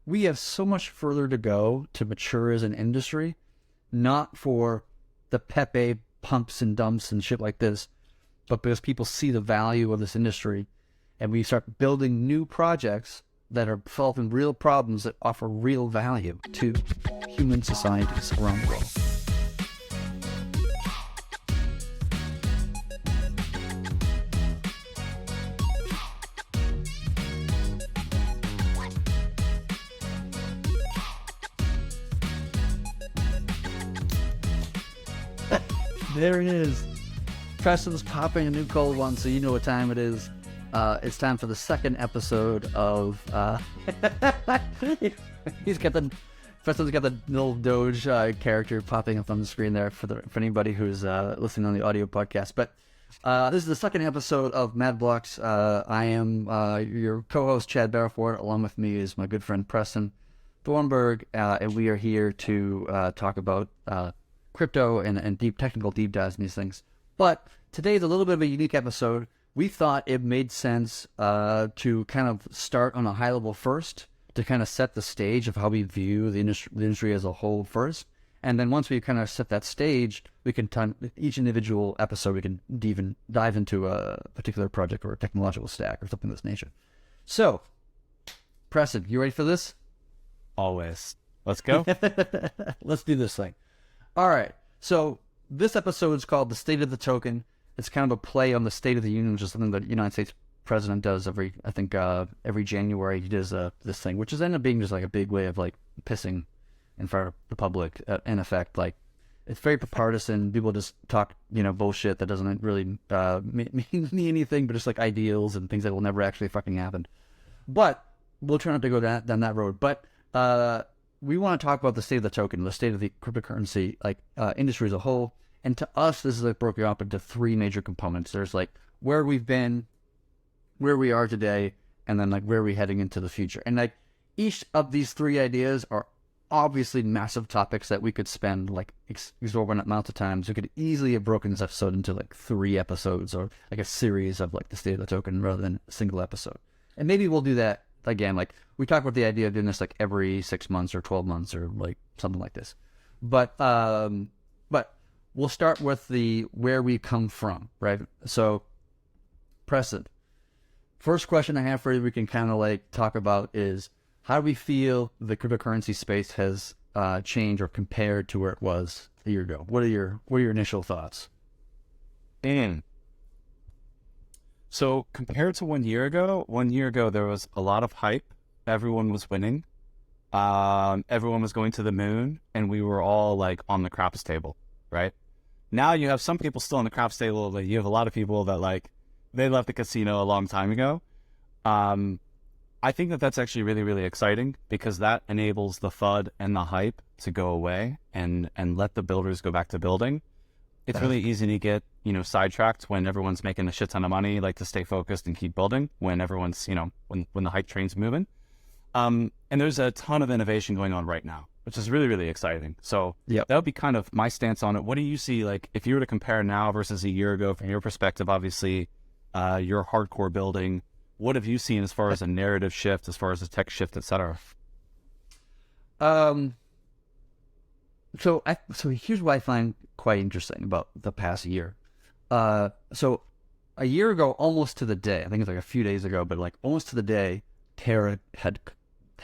we have so much further to go to mature as an industry, not for the Pepe pumps and dumps and shit like this, but because people see the value of this industry and we start building new projects that are solving real problems that offer real value to human societies around the world. There it is. Preston's popping a new cold one, so you know what time it is. It's time for the second episode of. Preston's got the little Doge character popping up on the screen there for anybody who's listening on the audio podcast. But this is the second episode of Mad Blocks. I am your co-host Chad Barraford. Along with me is my good friend Preston Thornburg, and we are here to talk about crypto and technical deep dives in these things. But today is a little bit of a unique episode. We thought it made sense to kind of start on a high level first, to kind of set the stage of how we view the industry as a whole first. And then once we kind of set that stage, we can each individual episode, we can dive into a particular project or a technological stack or something of this nature. So, Preston, you ready for this? Always. Let's go. Let's do this thing. All right, so this episode is called The State of the Token. It's kind of a play on the State of the Union, which is something that the United States president does every January. He does this thing, which is ended up being just like a big way of like pissing in front of the public. In effect, like it's very partisan. People just talk, bullshit that doesn't really mean anything, but just like ideals and things that will never actually fucking happen. But we'll try not to go down that road. But we want to talk about the state of the token, the state of the cryptocurrency, industry as a whole. And to us, this is like broken up into three major components. There's like where we've been, where we are today, and then like where we're heading into the future. And like each of these three ideas are obviously massive topics that we could spend like exorbitant amounts of time. So we could easily have broken this episode into like 3 episodes or like a series of like the state of the token rather than a single episode. And maybe we'll do that again. Like we talk about the idea of doing this like every 6 months or 12 months or like something like this. But we'll start with the where we come from, right? So, Preston, first question I have for you we can kind of like talk about is how do we feel the cryptocurrency space has changed or compared to where it was a year ago? What are your initial thoughts? So compared to 1 year ago, there was a lot of hype. Everyone was winning. Everyone was going to the moon, and we were all like on the craps table, right? Now you have some people still on the craps table, but you have a lot of people that like they left the casino a long time ago. I think that that's actually really, really exciting because that enables the FUD and the hype to go away and let the builders go back to building. It's really easy to get, sidetracked when everyone's making a shit ton of money, like to stay focused and keep building when everyone's, when the hype train's moving. And there's a ton of innovation going on right now, which is really, really exciting. So that would be kind of my stance on it. What do you see, like, if you were to compare now versus a year ago from your perspective, obviously, you're hardcore building. What have you seen as far as a narrative shift, as far as a tech shift, et cetera? So here's what I find quite interesting about the past year. So a year ago, almost to the day, I think it's like a few days ago, but like almost to the day, Terra had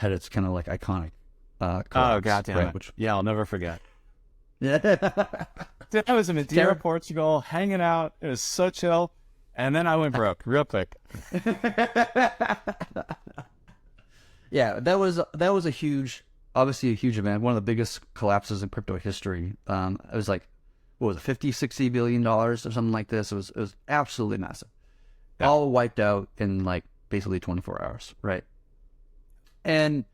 its kind of like iconic collapse. Oh, goddamn right? it. Yeah, I'll never forget. Yeah. I was in Madeira, Portugal, hanging out. It was so chill. And then I went broke real quick. Yeah, that was obviously a huge event. One of the biggest collapses in crypto history. It was like, what was it, $50-60 billion or something like this. It was absolutely massive. Yeah. All wiped out in like basically 24 hours, right? And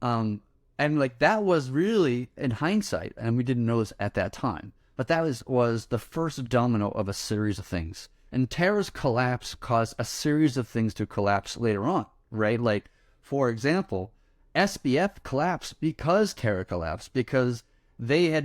like that was really, in hindsight, and we didn't know this at that time, but that was the first domino of a series of things. And Terra's collapse caused a series of things to collapse later on, right? Like, for example, SBF collapsed because Terra collapsed, because they had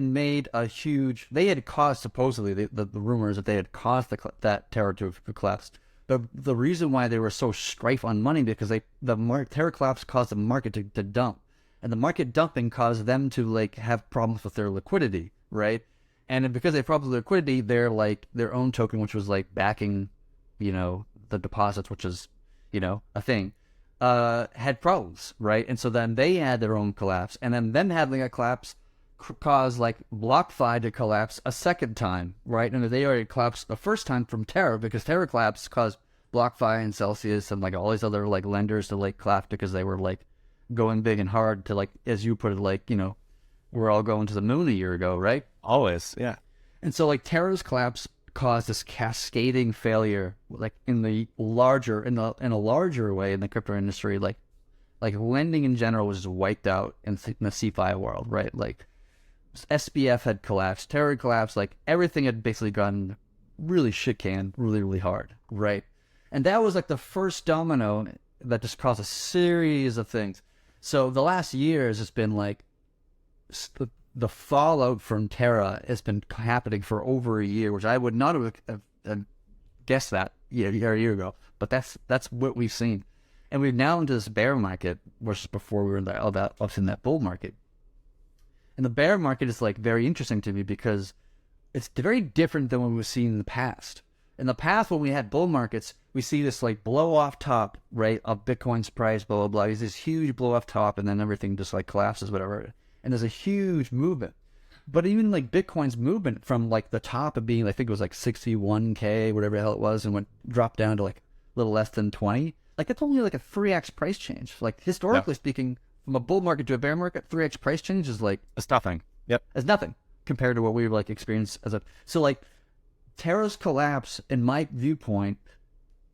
caused, supposedly, the rumors that they had caused that Terra to collapse. But the reason why they were so strife on money, because Terra collapse caused the market to dump. and the market dumping caused them to like have problems with their liquidity, right? And then because they have problems with liquidity, their like their own token, which was like backing, the deposits, which is, a thing, had problems, right? And so then they had their own collapse, and then them having a collapse caused like BlockFi to collapse a second time, right? And they already collapsed the first time from Terra, because Terra collapse caused BlockFi and Celsius and like all these other like lenders to like collapse because they were like going big and hard to, like, as you put it, like, we're all going to the moon a year ago, right? Always, yeah. And so like Terra's collapse caused this cascading failure, like in a larger way in the crypto industry, like lending in general was just wiped out in the CeFi world, right? Like SBF had collapsed, Terra had collapsed, like everything had basically gone really shit canned really, really hard, right? And that was like the first domino that just caused a series of things. So the last year has just been like the fallout from Terra has been happening for over a year, which I would not have guessed that a year ago. But that's what we've seen, and we're now into this bear market, versus before we were in that bull market. And the bear market is like very interesting to me because it's very different than what we've seen in the past. In the past, when we had bull markets, we see this like blow off top, right, of Bitcoin's price, blah, blah, blah. There's this huge blow off top, and then everything just like collapses, whatever. And there's a huge movement. But even like Bitcoin's movement from like the top of being, I think it was like 61K, whatever the hell it was, and dropped down to like a little less than 20. Like it's only like a 3x price change. Like historically speaking, from a bull market to a bear market, 3x price change is like, it's nothing. Yep. It's nothing compared to what we've like experienced so like Terra's collapse, in my viewpoint,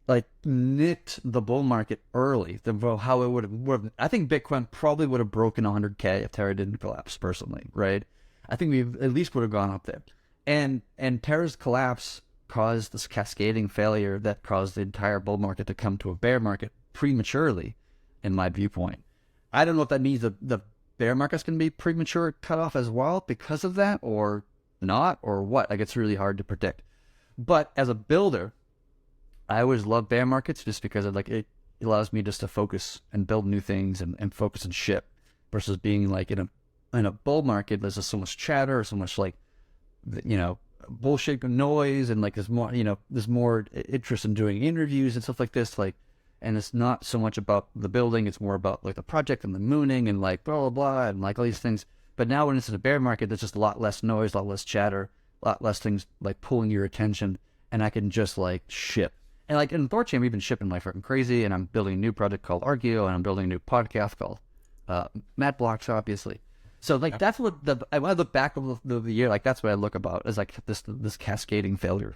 like nicked the bull market early. How it would have, I think Bitcoin probably would have broken 100K if Terra didn't collapse. Personally, right? I think we at least would have gone up there. And Terra's collapse caused this cascading failure that caused the entire bull market to come to a bear market prematurely, in my viewpoint. I don't know if that means the bear market's going to be premature cut off as well because of that, or not, or what. Like, it's really hard to predict. But as a builder, I always love bear markets just because it allows me just to focus and build new things and focus and ship, versus being like in a bull market. There's just so much chatter, so much like, bullshit noise, and like there's more interest in doing interviews and stuff like this. Like, and it's not so much about the building, it's more about like the project and the mooning and like blah, blah, blah, and like all these things. But now when it's in a bear market, there's just a lot less noise, a lot less chatter, a lot less things like pulling your attention, and I can just like ship. And like in Thorchain, we've been shipping like fucking crazy, and I'm building a new project called Argeo, and I'm building a new podcast called Matt Blocks, obviously. So like that's what when I look back over the year, like that's what I look about, is like this cascading failure.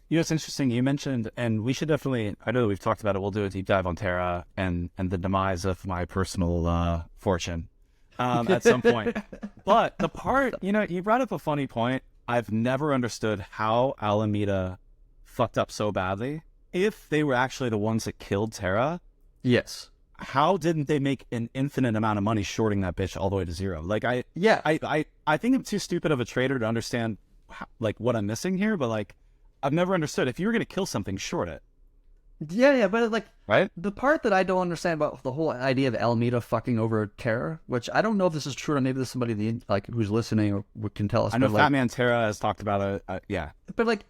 It's interesting you mentioned, and we should definitely, I know that we've talked about it, we'll do a deep dive on Terra and the demise of my personal fortune at some point. But the part, you brought up a funny point. I've never understood how Alameda fucked up so badly. If they were actually the ones that killed Terra, yes, how didn't they make an infinite amount of money shorting that bitch all the way to zero? Like I think I'm too stupid of a trader to understand like what I'm missing here, but like I've never understood, if you were going to kill something, short it. Yeah, but like, right? The part that I don't understand about the whole idea of Alameda fucking over Terra, which I don't know if this is true, or maybe there's somebody like who's listening or can tell us. I know Fat Man Terra has talked about it. Yeah, but like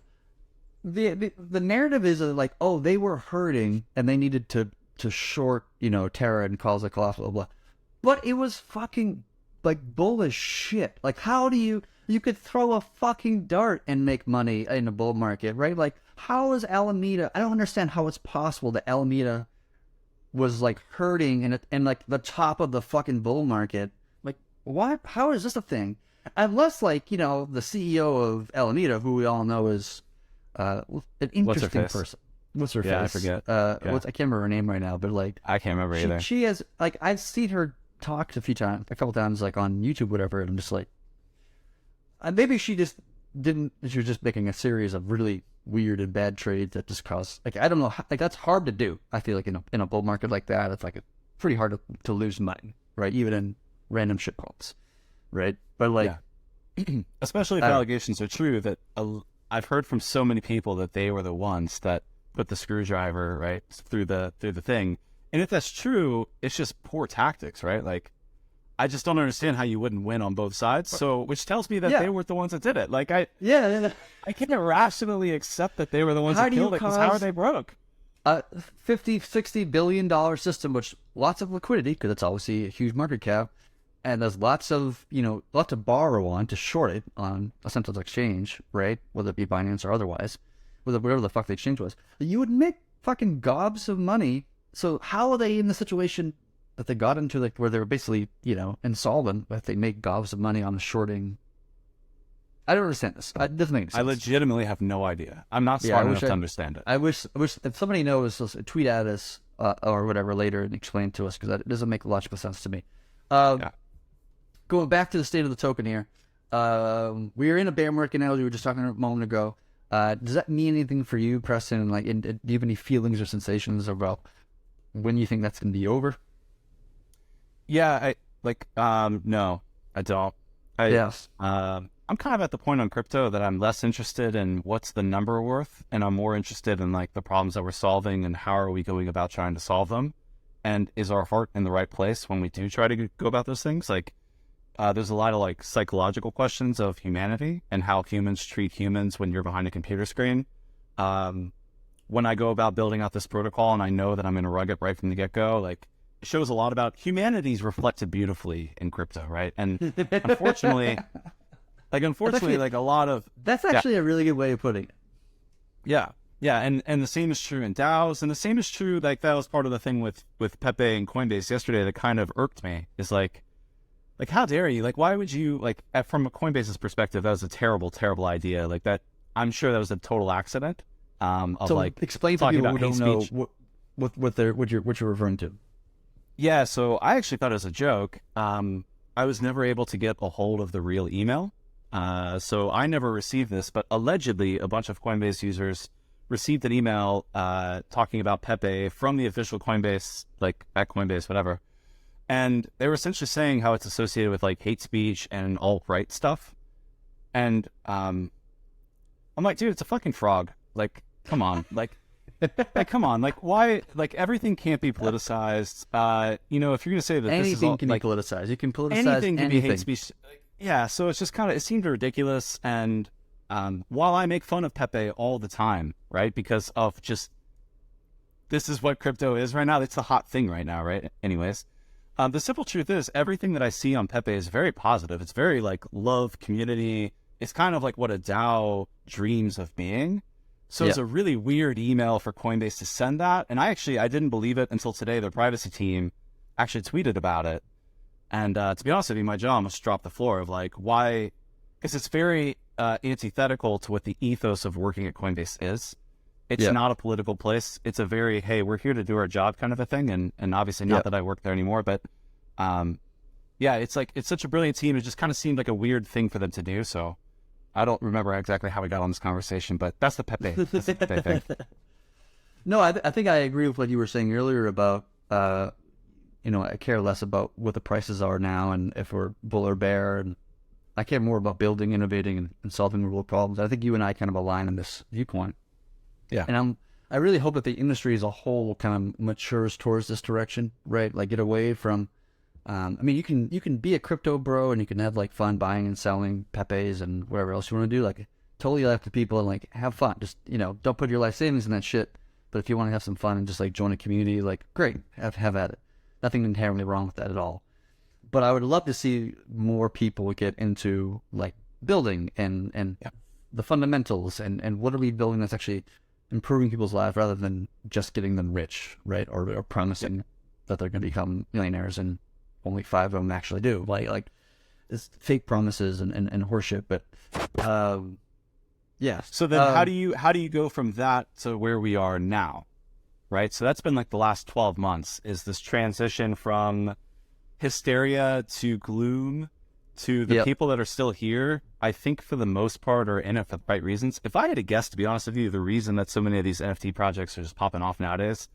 the narrative is like, oh, they were hurting and they needed to short Terra and cause a collapse, blah, blah, blah. But it was fucking like bull as shit. Like, how do you could throw a fucking dart and make money in a bull market, right? Like, how is Alameda? I don't understand how it's possible that Alameda was like hurting and like the top of the fucking bull market. Like, what? How is this a thing? Unless like the CEO of Alameda, who we all know is an interesting person. What's her face? I forget. I can't remember her name right now, but like I can't remember either. She has like, I've seen her talk a couple times, like on YouTube, whatever, and I'm just like, maybe she was just making a series of really weird and bad trades that just caused, like, I don't know, like that's hard to do. I feel like in a bull market like that, it's like pretty hard to lose money, right? Even in random shit pumps, right? But like, especially if allegations are true, that I've heard from so many people that they were the ones that put the screwdriver right through the thing, And if that's true, it's just poor tactics, right? Like, I just don't understand how you wouldn't win on both sides. So, which tells me that Yeah. they were the ones that did it. Like, Yeah. I can't rationally accept that they were the ones How that do you killed it, because how are cause- they broke? A 50, $60 billion system, which lots of liquidity, because it's obviously a huge market cap, and there's lots of, lot to borrow on to short it on a central exchange, right? Whether it be Binance or otherwise, whatever the fuck the exchange was. You would make fucking gobs of money. So how are they in the situation that they got into, like, where they were basically, insolvent, but they make gobs of money on the shorting? I don't understand this. It doesn't make any sense. I legitimately have no idea. I'm not Yeah, smart I enough wish to I- understand it. I wish if somebody knows, just tweet at us or whatever later and explain it to us, because that doesn't make logical sense to me. Yeah. Going back to the state of the token here, we are in a bear market now, as we were just talking a moment ago. Does that mean anything for you, Preston? Like, do you have any feelings or sensations about when you think that's going to be over? Yeah, no, I don't. Yes. I'm kind of at the point on crypto that I'm less interested in what's the number worth, and I'm more interested in like the problems that we're solving and how are we going about trying to solve them, and is our heart in the right place when we do try to go about those things? Like, there's a lot of like psychological questions of humanity and how humans treat humans when you're behind a computer screen. When I go about building out this protocol and I know that I'm going to rug it right from the get-go, like, it shows a lot about humanity's reflected beautifully in crypto, right? And unfortunately, like a lot of That's actually a really good way of putting it. yeah, and the same is true in DAOs, and the same is true, like, that was part of the thing with Pepe and Coinbase yesterday that kind of irked me, is like how dare you? Like, why would you, like, from a Coinbase's perspective, that was a terrible, terrible idea. Like, that, I'm sure that was a total accident. So like, explain to talking people who about don't hate know speech. what you're referring to. Yeah, so I actually thought it was a joke. I was never able to get a hold of the real email. So I never received this, but allegedly a bunch of Coinbase users received an email talking about Pepe from the official Coinbase, like at Coinbase, whatever. And they were essentially saying how it's associated with like hate speech and alt-right stuff. And I'm like, dude, it's a fucking frog. Like, come on. Like, come on. Like, why? Like, everything can't be politicized. If you're going to say that this is Anything all, can like, be politicized. You can politicize anything can anything. be hate speech. Yeah, so it's just kind of, it seemed ridiculous. And while I make fun of Pepe all the time, right, because of just, this is what crypto is right now. It's the hot thing right now, right? Anyways, the simple truth is everything that I see on Pepe is very positive. It's very like love, community. It's kind of like what a DAO dreams of being. So it's a really weird email for Coinbase to send that. And I didn't believe it until today. Their privacy team actually tweeted about it. And to be honest with you, my jaw almost dropped the floor of like, why? Because it's very antithetical to what the ethos of working at Coinbase is. It's not a political place. It's a very, hey, we're here to do our job kind of a thing. And obviously not that I work there anymore, but it's like, it's such a brilliant team. It just kind of seemed like a weird thing for them to do. So I don't remember exactly how we got on this conversation, but that's the Pepe thing. No, I think I agree with what you were saying earlier about, I care less about what the prices are now and if we're bull or bear, and I care more about building, innovating, and solving real problems. I think you and I kind of align on this viewpoint. Yeah. And I really hope that the industry as a whole kind of matures towards this direction, right? Like, get away from, you can be a crypto bro and you can have like fun buying and selling Pepes and whatever else you want to do. Like, totally left to people and like have fun. Just, don't put your life savings in that shit. But if you want to have some fun and just like join a community, like, great, have at it. Nothing inherently wrong with that at all. But I would love to see more people get into like building and the fundamentals and what are we building that's actually improving people's lives rather than just getting them rich, right? Or promising that they're going to become millionaires and only 5 of them actually do. Like it's fake promises and horseshit. But yeah. So then how do you go from that to where we are now? Right? So that's been like the last 12 months is this transition from hysteria to gloom to the people that are still here. I think for the most part are in it for the right reasons. If I had to guess, to be honest with you, the reason that so many of these NFT projects are just popping off nowadays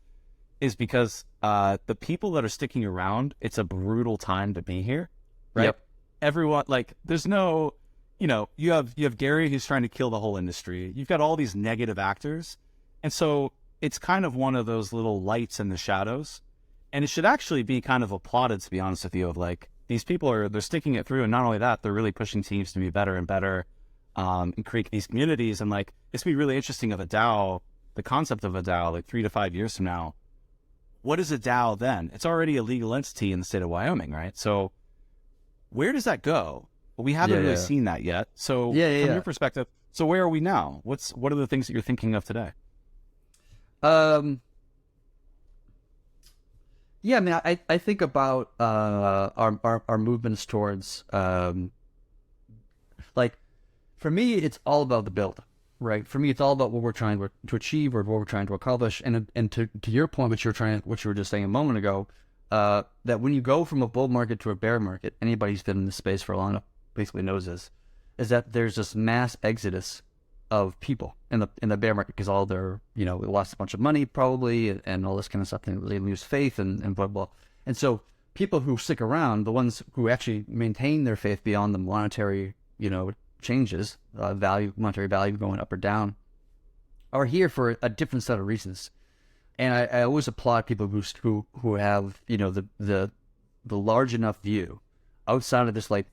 is because the people that are sticking around, it's a brutal time to be here, right? Yep. Everyone, like, there's no, you have Gary who's trying to kill the whole industry. You've got all these negative actors. And so it's kind of one of those little lights in the shadows. And it should actually be kind of applauded, to be honest with you, of like, these people they're sticking it through. And not only that, they're really pushing teams to be better and better, and create these communities. And like, it's going to be really interesting of a DAO, the concept of a DAO, like 3 to 5 years from now. What is a DAO then? It's already a legal entity in the state of Wyoming, right? So where does that go? Well, we haven't really seen that yet. So from your perspective, so where are we now? What are the things that you're thinking of today? Yeah, I mean, I think about our movements towards like, for me, it's all about the build, right? For me, it's all about what we're trying to achieve or what we're trying to accomplish. And to your point, what you were just saying a moment ago, that when you go from a bull market to a bear market, anybody who's been in this space for a long enough basically knows this, is that there's this mass exodus of people in the bear market because all their, they lost a bunch of money probably and all this kind of stuff, and they lose faith and blah, blah. And so people who stick around, the ones who actually maintain their faith beyond the monetary, changes, monetary value going up or down, are here for a different set of reasons. And I always applaud people who have, the large enough view outside of this, like,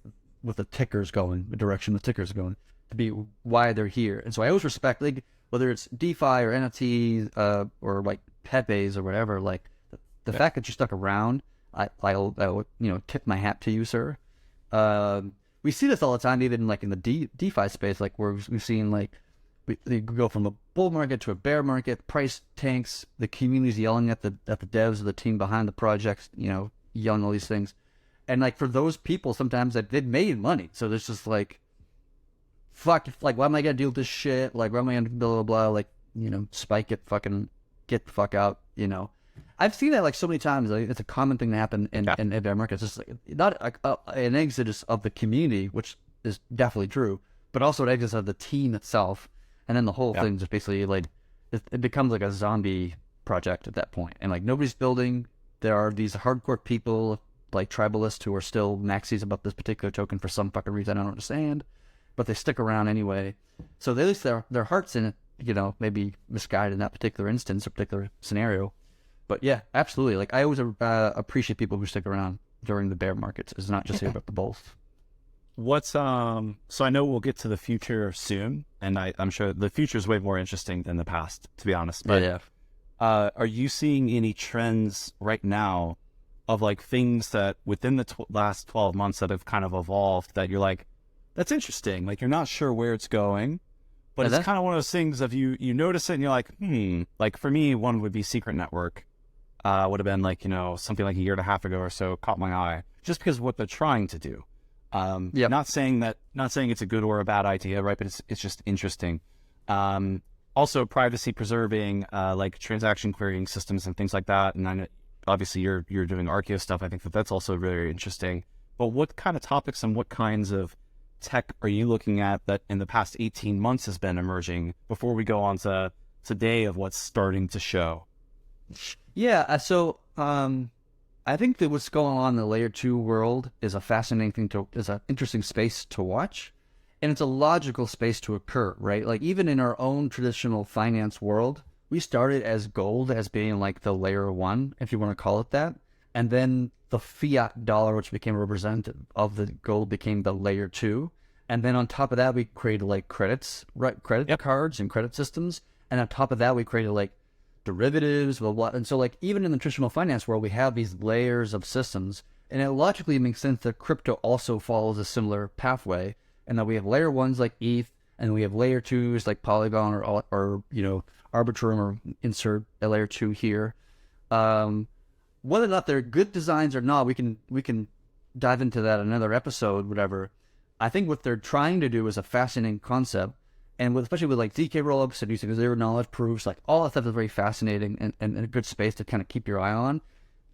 with the tickers going, the direction the tickers are going, to be why they're here. And so I always respect, like, whether it's DeFi or NFTs, or like Pepe's or whatever, like the fact that you stuck around, I'll tip my hat to you, sir. We see this all the time, even like in the DeFi space, like where we've seen like we go from a bull market to a bear market, price tanks, the community's yelling at the devs of the team behind the projects, yelling all these things. And like for those people, sometimes that they've made money, so there's just like, fuck, like, why am I gonna deal with this shit? Like, why am I gonna blah blah blah? Like, spike it, fucking get the fuck out. I've seen that like so many times. Like, it's a common thing to happen in bear markets. It's just like, not an exodus of the community, which is definitely true, but also an exodus of the team itself, and then the whole thing just basically like it becomes like a zombie project at that point, and like nobody's building. There are these hardcore people like tribalists who are still maxis about this particular token for some fucking reason I don't understand, but they stick around anyway. So at least their heart's in it, maybe misguided in that particular instance or particular scenario. But yeah, absolutely. Like, I always appreciate people who stick around during the bear markets. It's not just about the bulls. So I know we'll get to the future soon, and I'm sure the future is way more interesting than the past, to be honest. But are you seeing any trends right now of like things that within the last 12 months that have kind of evolved that you're like, that's interesting? Like, you're not sure where it's going, but it's kind of one of those things of you notice it and you're like, like for me, one would be Secret Network. Would have been like, something like a year and a half ago or so, caught my eye just because of what they're trying to do. Not saying it's a good or a bad idea, right? But it's just interesting. Also privacy preserving, like transaction clearing systems and things like that. And I know, obviously you're doing Archeo stuff. I think that's also very interesting. But what kind of topics and what kinds of tech are you looking at that in the past 18 months has been emerging before we go on to today of what's starting to show? Yeah, so I think that what's going on in the layer 2 world is a fascinating thing is an interesting space to watch, and it's a logical space to occur, right? Like, even in our own traditional finance world, we started as gold as being like the layer 1, if you want to call it that, and then the fiat dollar, which became a representative of the gold, became the layer 2, and then on top of that we created like credit cards and credit systems, and on top of that we created like derivatives, blah, blah. And so like even in the traditional finance world, we have these layers of systems, and it logically makes sense that crypto also follows a similar pathway, and that we have layer 1s like ETH, and we have layer 2s like Polygon or Arbitrum, or insert a layer 2 here. Whether or not they're good designs or not, we can dive into that in another episode, whatever. I think what they're trying to do is a fascinating concept. And especially with like ZK rollups and using zero knowledge proofs, like all that stuff is very fascinating and a good space to kind of keep your eye on.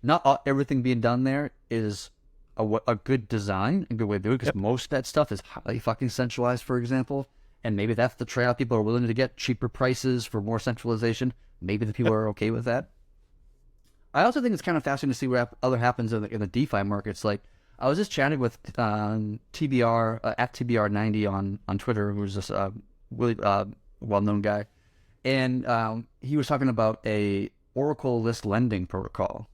Not everything being done there is a good design, a good way to do it, because most of that stuff is highly fucking centralized, for example. And maybe that's the trade-off. People are willing to get cheaper prices for more centralization. Maybe the people are okay with that. I also think it's kind of fascinating to see what other happens in the DeFi markets. Like, I was just chatting with TBR at TBR90 on Twitter, who's this really well-known guy, and he was talking about a Oracle list lending protocol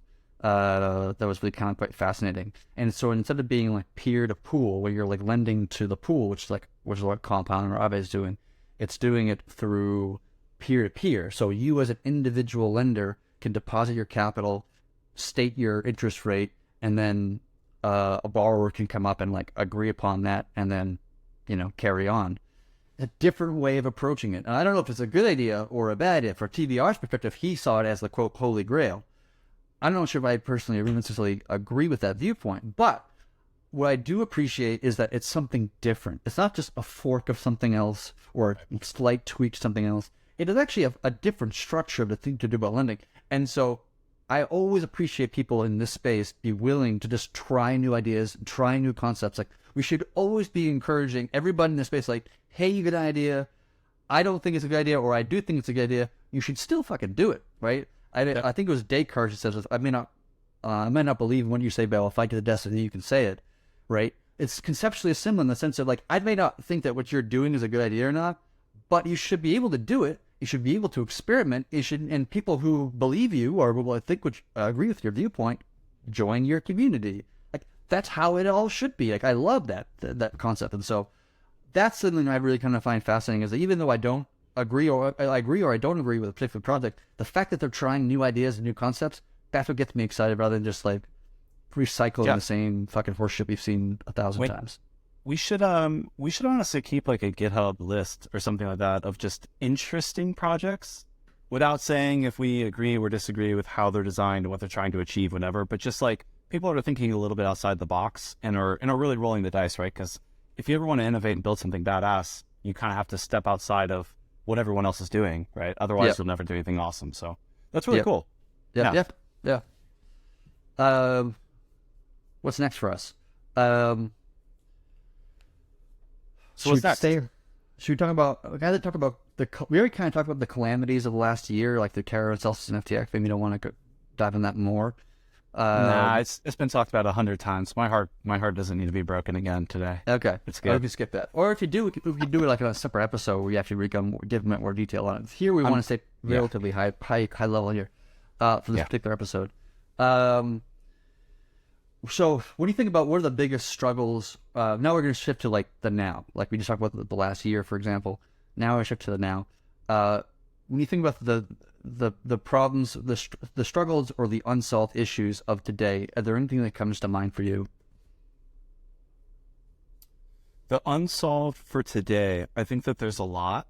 that was really kind of quite fascinating. And so instead of being like peer to pool, where you're like lending to the pool, which is what Compound or Aave is doing, it's doing it through peer to peer. So you as an individual lender can deposit your capital, state your interest rate, and then a borrower can come up and like agree upon that, and then carry on. A different way of approaching it. And I don't know if it's a good idea or a bad idea. For TVR's perspective, he saw it as the quote holy grail. I'm not sure if I personally necessarily agree with that viewpoint, but what I do appreciate is that it's something different. It's not just a fork of something else or a slight tweak to something else. It is actually a different structure of the thing to do about lending. And so I always appreciate people in this space be willing to just try new ideas, try new concepts. Like, we should always be encouraging everybody in this space, like, hey, you got an idea. I don't think it's a good idea, or I do think it's a good idea. You should still fucking do it, right? I think it was Descartes who says, I may not believe when you say, Bell, if I get the destiny, you can say it, right? It's conceptually similar in the sense of, like, I may not think that what you're doing is a good idea or not, but you should be able to do it. You should be able to experiment. And people who believe you or will think agree with your viewpoint, join your community. Like, that's how it all should be. Like, I love that concept. And so that's something I really kind of find fascinating, is that even though I don't agree or I agree or I don't agree with a particular project, the fact that they're trying new ideas and new concepts, that's what gets me excited, rather than just like recycling the same fucking horseshit we've seen 1,000 times. We should honestly keep like a GitHub list or something like that of just interesting projects, without saying if we agree or disagree with how they're designed and what they're trying to achieve, whatever, but just like people are thinking a little bit outside the box and are really rolling the dice, right? Because if you ever want to innovate and build something badass, you kind of have to step outside of what everyone else is doing, right? Otherwise, you'll never do anything awesome. So that's really cool. Yeah. What's next for us? So what's next? Should we talk about? We already kind of talked about the calamities of the last year, like the Terra and Celsius and FTX. Maybe we don't want to dive in that more. Nah, it's been talked about 100 times. My heart doesn't need to be broken again today. Okay, it's good. We can skip that. Or if you do, we can do it like a separate episode where you actually give more detail on it. Here we want to stay relatively high level here for this particular episode. So what do you think about what are the biggest struggles? Now we're going to shift to like the now. Like we just talked about the last year, for example. Now we shift to the now. When you think about the problems, the struggles or the unsolved issues of today, are there anything that comes to mind for you? The unsolved for today, I think that there's a lot.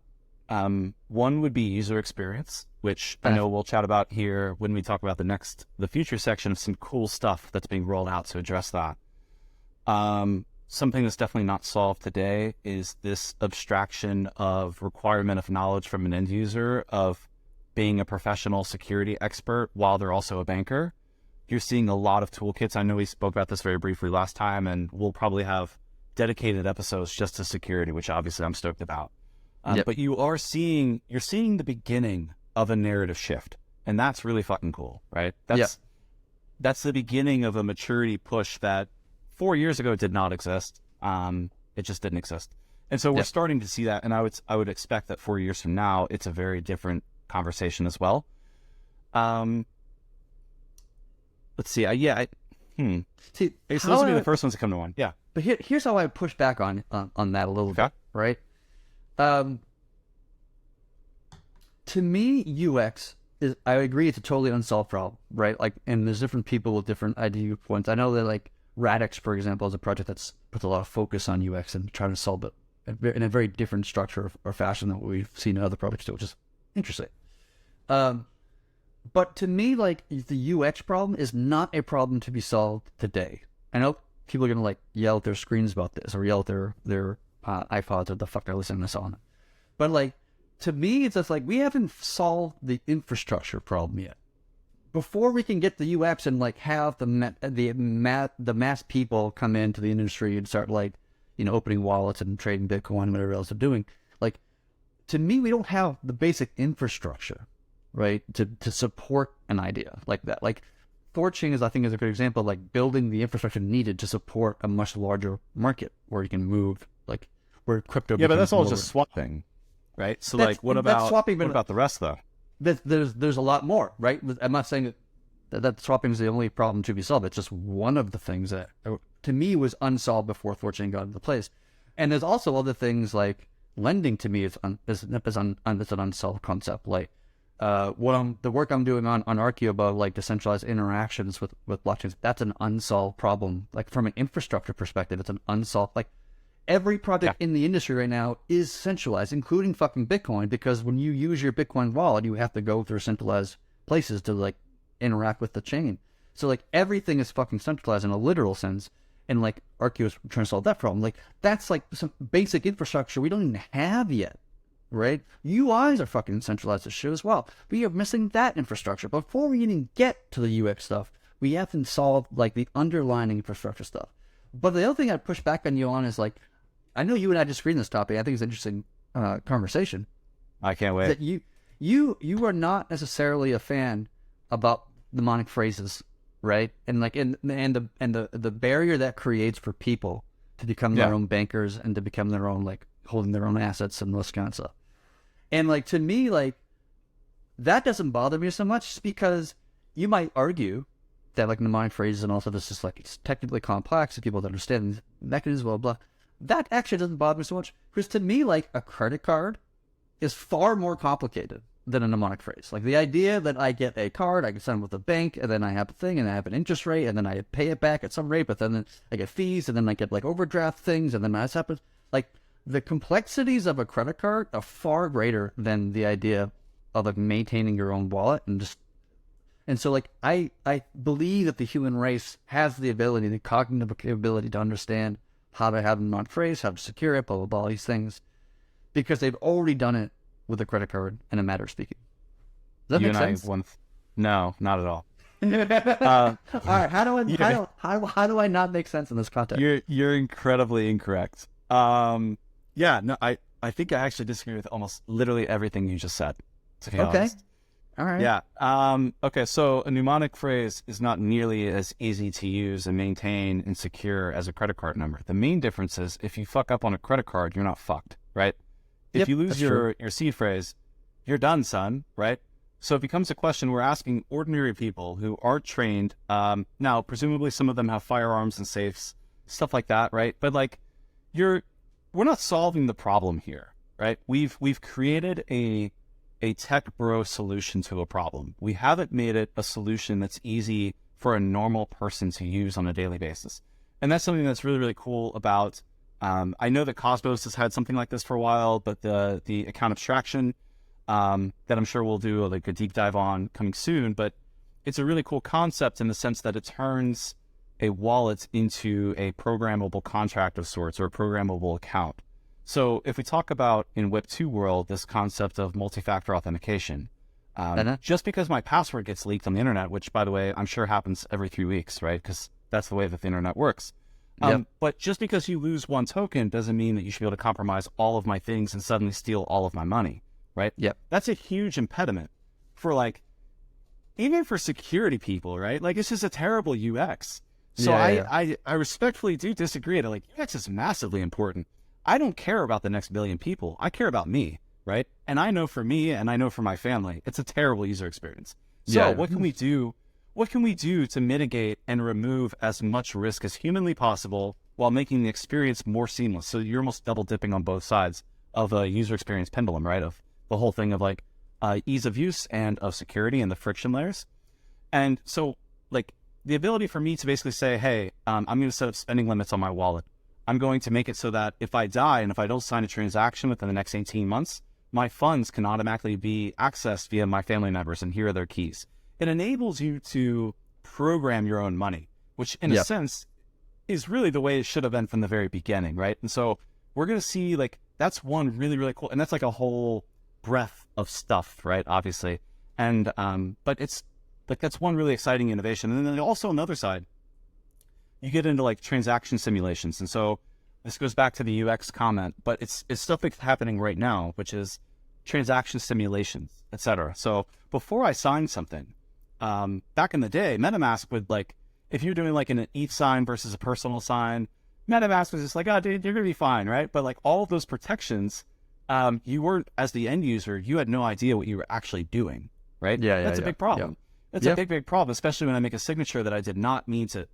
One would be user experience, which I know we'll chat about here when we talk about the future section of some cool stuff that's being rolled out to address that. Something that's definitely not solved today is this abstraction of requirement of knowledge from an end user of being a professional security expert while they're also a banker. You're seeing a lot of toolkits. I know we spoke about this very briefly last time, and we'll probably have dedicated episodes just to security, which obviously I'm stoked about. But you're seeing the beginning of a narrative shift, and that's really fucking cool, right? That's the beginning of a maturity push that 4 years ago did not exist. It just didn't exist. And so we're starting to see that, and I would expect that 4 years from now, it's a very different conversation as well. Let's see. See, those will be the first ones to come to mind. Yeah. But here's how I push back on that a little bit, right? To me, UX is, I agree, it's a totally unsolved problem, right? Like, and there's different people with different idea points. I know that like Radix, for example, is a project that's puts a lot of focus on UX and trying to solve it in a very different structure or fashion than what we've seen in other projects do, which is interesting. But to me, like, the UX problem is not a problem to be solved today. I know people are going to like yell at their screens about this or yell at their iPods or the fuck they're listening to this on. But like, to me, it's just like, we haven't solved the infrastructure problem yet. Before we can get the UX and like have the mass people come into the industry and start like, opening wallets and trading Bitcoin, whatever else they're doing. Like, to me, we don't have the basic infrastructure, right, to support an idea like that. Like, ThorChain is a good example of like building the infrastructure needed to support a much larger market where you can move, like, where crypto. Yeah, but that's all just swapping, right? So like, what about swapping? What about the rest though? There's a lot more, right? I'm not saying That swapping is the only problem to be solved. It's just one of the things that, to me, was unsolved before Thorchain got into place. And there's also other things like lending. To me is an unsolved concept. Like the work I'm doing on Archeo about like decentralized interactions with blockchains. That's an unsolved problem. Like from an infrastructure perspective, it's an unsolved. Like every project in the industry right now is centralized, including fucking Bitcoin, because when you use your Bitcoin wallet, you have to go through centralized places to like interact with the chain. So like everything is fucking centralized in a literal sense. And like Archeo is trying to solve that problem. Like that's like some basic infrastructure we don't even have yet, right? UIs are fucking centralized as shit as well. We are missing that infrastructure. Before we even get to the UX stuff, we have to solve like the underlying infrastructure stuff. But the other thing I'd push back on you on is like, I know you and I disagree on this topic. I think it's an interesting conversation. I can't wait. That you are not necessarily a fan about mnemonic phrases, right? And like the barrier that creates for people to become their own bankers and to become their own like holding their own assets and this kind of stuff. And like to me, like that doesn't bother me so much, just because you might argue that like mnemonic phrases and also this is like it's technically complex and people don't understand mechanisms, blah blah. That actually doesn't bother me so much, because to me, like a credit card is far more complicated than a mnemonic phrase. Like the idea that I get a card, I can send with a bank, and then I have a thing, and I have an interest rate, and then I pay it back at some rate, but then I get fees, and then I get like overdraft things, and then that happens. Like the complexities of a credit card are far greater than the idea of like maintaining your own wallet and so like I believe that the human race has the ability, the cognitive ability to understand how to have a mnemonic phrase, how to secure it, blah blah blah, all these things, because they've already done it with a credit card in a matter of speaking. Does that make sense? No, not at all. All right, how do I not make sense in this context? You're incredibly incorrect. No, I think I actually disagree with almost literally everything you just said, to be honest. All right. Yeah. Okay. So a mnemonic phrase is not nearly as easy to use and maintain and secure as a credit card number. The main difference is if you fuck up on a credit card, you're not fucked, right? If you lose your seed phrase, you're done, son, right? So it becomes a question we're asking ordinary people who aren't trained. Now, presumably some of them have firearms and safes, stuff like that, right? But like, we're not solving the problem here, right? We've created a tech bro solution to a problem. We haven't made it a solution that's easy for a normal person to use on a daily basis. And that's something that's really, really cool about, I know that Cosmos has had something like this for a while, but the account abstraction that I'm sure we'll do like a deep dive on coming soon, but it's a really cool concept in the sense that it turns a wallet into a programmable contract of sorts, or a programmable account. So if we talk about in Web 2 world, this concept of multi-factor authentication, just because my password gets leaked on the internet, which by the way, I'm sure happens every 3 weeks, right? Because that's the way that the internet works. But just because you lose one token doesn't mean that you should be able to compromise all of my things and suddenly steal all of my money, right? Yep. That's a huge impediment for like, even for security people, right? Like it's just a terrible UX. So I respectfully do disagree. Like UX is massively important. I don't care about the next billion people. I care about me, right? And I know for me and I know for my family, it's a terrible user experience. So what can we do? What can we do to mitigate and remove as much risk as humanly possible while making the experience more seamless? So you're almost double dipping on both sides of a user experience pendulum, right? Of the whole thing of like ease of use and of security and the friction layers. And so like the ability for me to basically say, hey, I'm going to set up spending limits on my wallet. I'm going to make it so that if I die and if I don't sign a transaction within the next 18 months, my funds can automatically be accessed via my family members, and here are their keys. It enables you to program your own money, which in a sense is really the way it should have been from the very beginning, right? And so we're going to see like, that's one really, really cool, and that's like a whole breadth of stuff, right? Obviously. And, but it's like, that's one really exciting innovation. And then also on the other side, you get into like transaction simulations. And so this goes back to the UX comment, but it's stuff that's happening right now, which is transaction simulations, etc. So before I signed something, back in the day, MetaMask would like, if you're doing like an ETH sign versus a personal sign, MetaMask was just like, oh, dude, you're going to be fine, right? But like all of those protections, you weren't, as the end user, you had no idea what you were actually doing, right? That's a big problem. It's a big, big problem, especially when I make a signature that I did not mean to.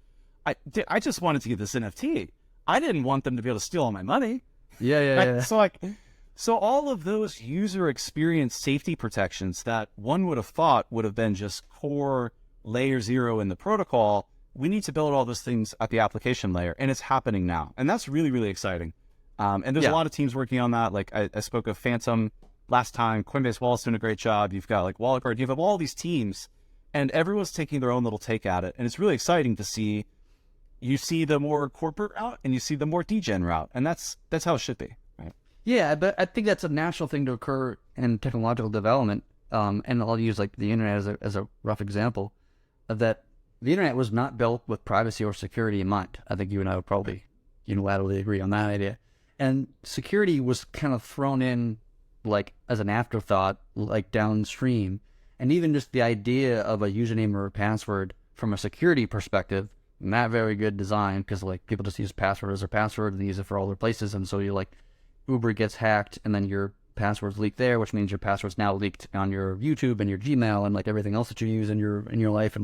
I just wanted to get this NFT. I didn't want them to be able to steal all my money. Yeah. So all of those user experience safety protections that one would have thought would have been just core layer 0 in the protocol, we need to build all those things at the application layer, and it's happening now. And that's really, really exciting. And there's a lot of teams working on that. Like I spoke of Phantom last time. Coinbase Wallet's doing a great job. You've got like Wallet Guard. You have all these teams, and everyone's taking their own little take at it. And it's really exciting to see. You see the more corporate route, and you see the more degen route, and that's how it should be. Right? Yeah, but I think that's a natural thing to occur in technological development. And I'll use like the internet as a rough example of that. The internet was not built with privacy or security in mind. I think you and I would probably unilaterally agree on that idea. And security was kind of thrown in like as an afterthought, like downstream. And even just the idea of a username or a password from a security perspective, not very good design, because like people just use password as their password and they use it for all their places. And so you like Uber gets hacked and then your password's leaked there, which means your password's now leaked on your YouTube and your Gmail and like everything else that you use in your life.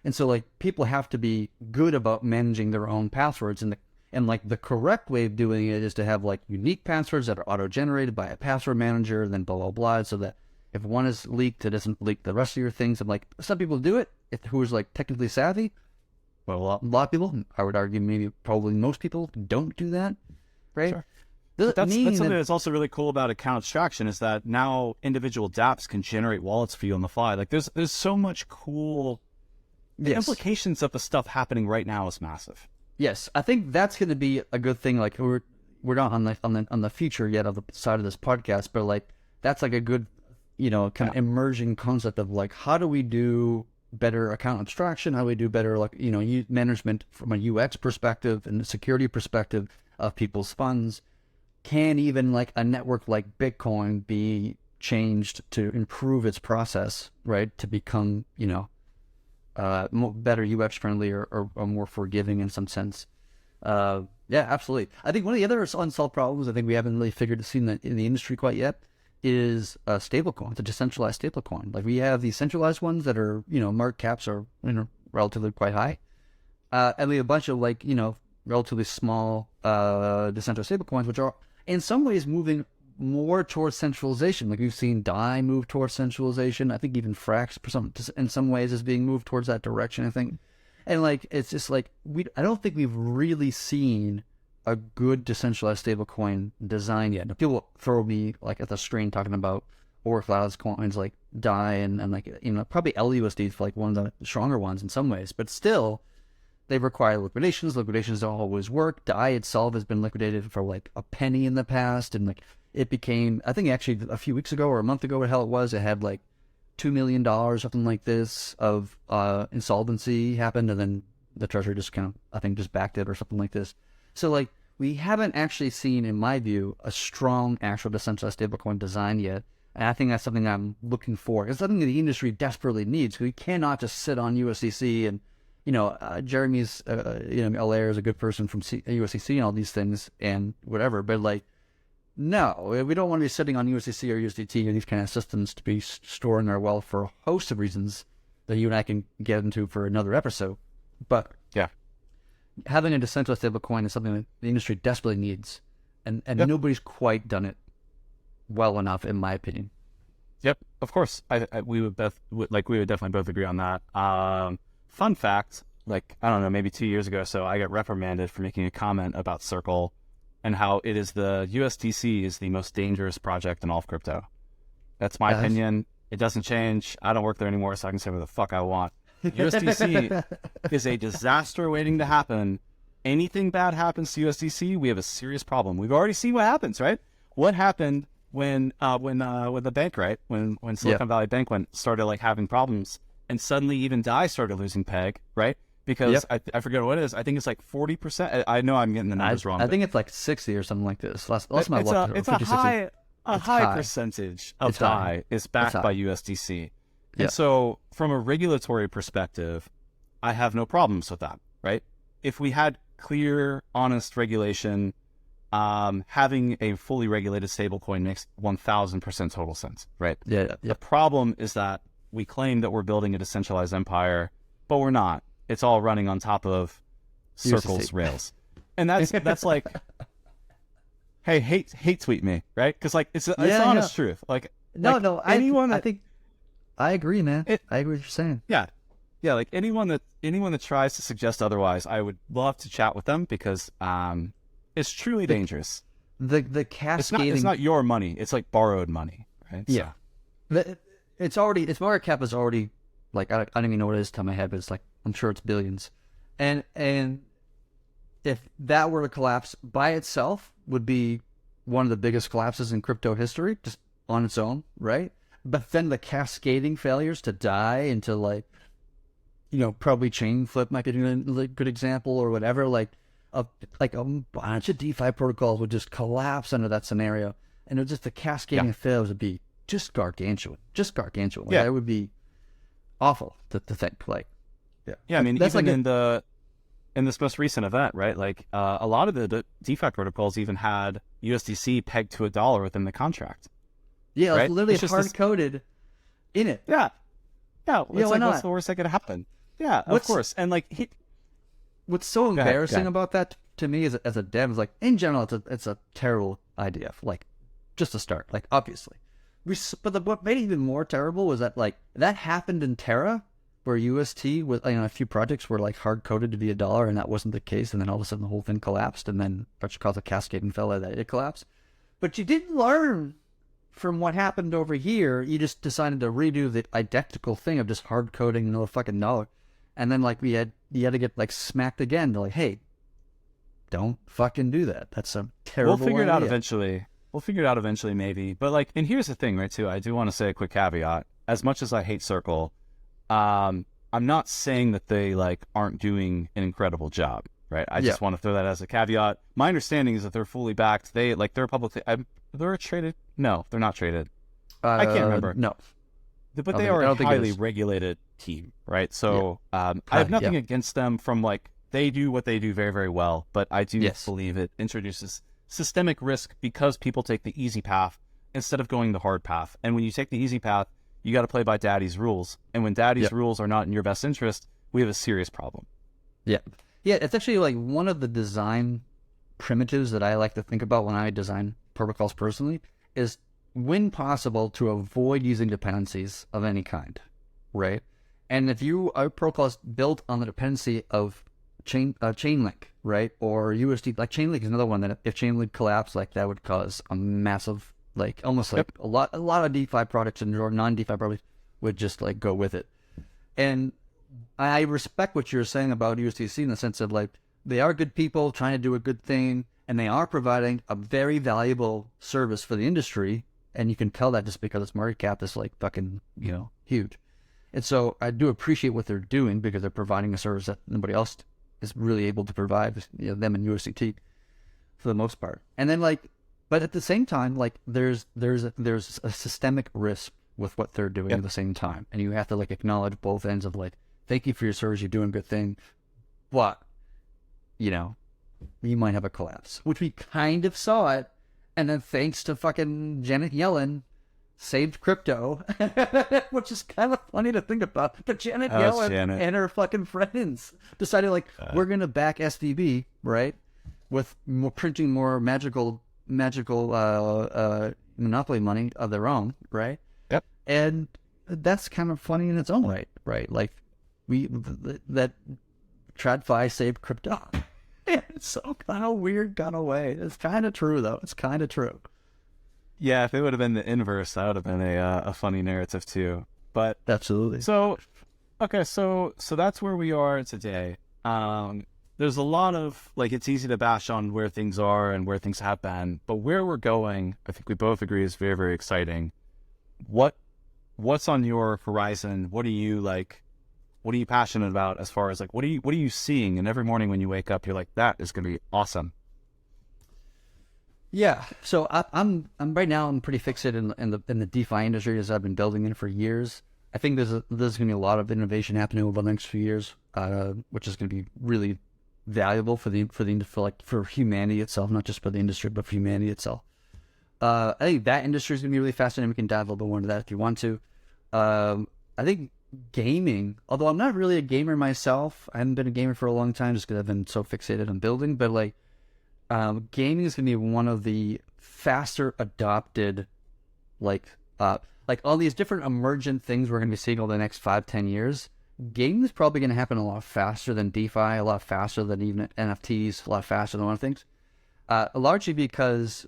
And so like people have to be good about managing their own passwords, and like the correct way of doing it is to have like unique passwords that are auto-generated by a password manager, and then blah blah blah, so that if one is leaked, it doesn't leak the rest of your things. And like some people do it, who's like technically savvy. Well, a lot of people, I would argue, maybe probably most people don't do that, right? Sure. That's something that's also really cool about account abstraction, is that now individual dApps can generate wallets for you on the fly. Like there's so much cool. The implications of the stuff happening right now is massive. Yes, I think that's going to be a good thing. Like we're not on the future yet of the side of this podcast, but like that's like a good, kind of emerging concept of like how do we do better account abstraction? How do we do better like management from a UX perspective and a security perspective of people's funds? Can even like a network like Bitcoin be changed to improve its process, right? To become better UX friendly or more forgiving in some sense. Yeah, absolutely. I think one of the other unsolved problems I think we haven't really figured to see in the industry quite yet is stablecoins, a decentralized stablecoin. Like we have these centralized ones that are, market caps are relatively quite high, and we have a bunch of like relatively small decentralized stablecoins, which are in some ways moving more towards centralization. Like we've seen DAI move towards centralization. I think even Frax in some ways is being moved towards that direction, I think. And like it's just like I don't think we've really seen a good decentralized stablecoin design yet. Now, people throw me like at the screen talking about Oracle's coins like DAI and like probably LUSD for like one of the stronger ones in some ways, but still they require liquidations. Liquidations don't always work. DAI itself has been liquidated for like a penny in the past, and like it became, I think actually a few weeks ago or a month ago, what the hell it was, it had like $2 million, something like this, of insolvency happened, and then the Treasury just kind of, I think, just backed it or something like this. So like we haven't actually seen, in my view, a strong actual decentralized stablecoin design yet. And I think that's something I'm looking for. It's something that the industry desperately needs. We cannot just sit on USDC and, Jeremy's, Allaire is a good person from USDC and all these things and whatever, but like, no, we don't want to be sitting on USDC or USDT or these kind of systems to be storing our wealth for a host of reasons that you and I can get into for another episode. But yeah, having a decentralized stablecoin is something that the industry desperately needs, and nobody's quite done it well enough, in my opinion. Yep, of course. We would definitely both agree on that. Fun fact, like I don't know, maybe 2 years ago or so, I got reprimanded for making a comment about Circle and how it is the USDC is the most dangerous project in all of crypto. That's my opinion. It doesn't change. I don't work there anymore, so I can say whatever the fuck I want. USDC is a disaster waiting to happen. Anything bad happens to USDC, we have a serious problem. We've already seen what happens, right? What happened when the bank, right? When Silicon Valley Bank started like having problems, and suddenly even DAI started losing peg, right? Because I forget what it is. I think it's like 40%. I know I'm getting the numbers wrong. I think it's like 60 or something like this. Last my it's a high percentage of DAI is backed by USDC. And so from a regulatory perspective, I have no problems with that, right? If we had clear, honest regulation, having a fully regulated stablecoin makes 1000% total sense, right? Yeah. The problem is that we claim that we're building a decentralized empire, but we're not. It's all running on top of Circle's rails. And that's like, hey, hate tweet me, right? Because like it's honest truth. Like I think I agree, man. I agree with what you're saying. Yeah. Like anyone that tries to suggest otherwise, I would love to chat with them because it's truly dangerous. The cascading. It's not your money. It's like borrowed money, right? Yeah. Its market cap is already like I don't even know what it is to my head, but it's like I'm sure it's billions. And if that were to collapse by itself, would be one of the biggest collapses in crypto history, just on its own, right? But then the cascading failures to die into like, probably Chainflip might be a good example or whatever. Like a bunch of DeFi protocols would just collapse under that scenario, and it was just the cascading failures would be just gargantuan. Like, it would be awful to think like. Yeah. I mean, that's even in this most recent event, right? Like a lot of the DeFi protocols even had USDC pegged to $1 within the contract. Yeah, right? It's literally hard coded in it. Yeah. It's why not? What's the worst that could happen? Yeah, of course. And like, what's so embarrassing about that to me as a dev is like, in general, it's a terrible idea. Like, just to start, like obviously, but what made it even more terrible was that like that happened in Terra, where UST was a few projects were like hard coded to be $1, and that wasn't the case, and then all of a sudden the whole thing collapsed, and then which caused a cascading failure that it collapsed. But you didn't learn from what happened over here. You just decided to redo the identical thing of just hard coding another fucking $1. And then like you had to get like smacked again. They're like, hey, don't fucking do that. That's a terrible We'll figure it idea. out eventually. We'll figure it out eventually, maybe. But like, and here's the thing, right? Too, I do want to say a quick caveat. As much as I hate Circle, I'm not saying that they like aren't doing an incredible job, right? I just want to throw that as a caveat. My understanding is that they're fully backed. They're publicly. They're traded. No, they're not traded. I can't remember. No. But they are a highly regulated team, right? So I have nothing against them from like, they do what they do very, very well. But I do believe it introduces systemic risk because people take the easy path instead of going the hard path. And when you take the easy path, you got to play by daddy's rules. And when daddy's rules are not in your best interest, we have a serious problem. Yeah. Yeah, it's actually like one of the design primitives that I like to think about when I design protocols personally is, when possible, to avoid using dependencies of any kind, right? And if a protocol is built on the dependency of Chainlink, right, or USD, like Chainlink is another one that if Chainlink collapsed, like that would cause a massive, like almost like a lot of DeFi products or non-DeFi products would just like go with it. And I respect what you're saying about USDC in the sense of like they are good people trying to do a good thing, and they are providing a very valuable service for the industry. And you can tell that just because its market cap is like fucking, huge. And so I do appreciate what they're doing because they're providing a service that nobody else is really able to provide, them and USDT for the most part. And then like, but at the same time, like there's a systemic risk with what they're doing at the same time. And you have to like acknowledge both ends of like, thank you for your service, you're doing a good thing. But, you might have a collapse, which we kind of saw it. And then thanks to fucking Janet Yellen, saved crypto, which is kind of funny to think about. But Janet Yellen and her fucking friends decided like, we're going to back SVB, right? With printing more magical monopoly money of their own, right? Yep. And that's kind of funny in its own right? Like that TradFi saved crypto. It's so kind of weird, kind of way. It's kind of true, though. It's kind of true. Yeah, if it would have been the inverse, that would have been a funny narrative too. But absolutely. So that's where we are today. There's a lot of like, it's easy to bash on where things are and where things have been, but where we're going, I think we both agree, is very, very exciting. What's on your horizon? What are you passionate about as far as like, what are you seeing? And every morning when you wake up, you're like, that is going to be awesome. Yeah. So I'm right now, I'm pretty fixated in the DeFi industry as I've been building in for years. I think there's going to be a lot of innovation happening over the next few years, which is going to be really valuable for humanity itself, not just for the industry, but for humanity itself. I think that industry is going to be really fascinating. We can dive a little bit more into that if you want to. I think gaming, although I'm not really a gamer myself, I haven't been a gamer for a long time just because I've been so fixated on building, but like gaming is going to be one of the faster adopted, like all these different emergent things we're going to be seeing over the next 5-10 years. Gaming is probably going to happen a lot faster than DeFi, a lot faster than even NFTs, a lot faster than one of things. Largely because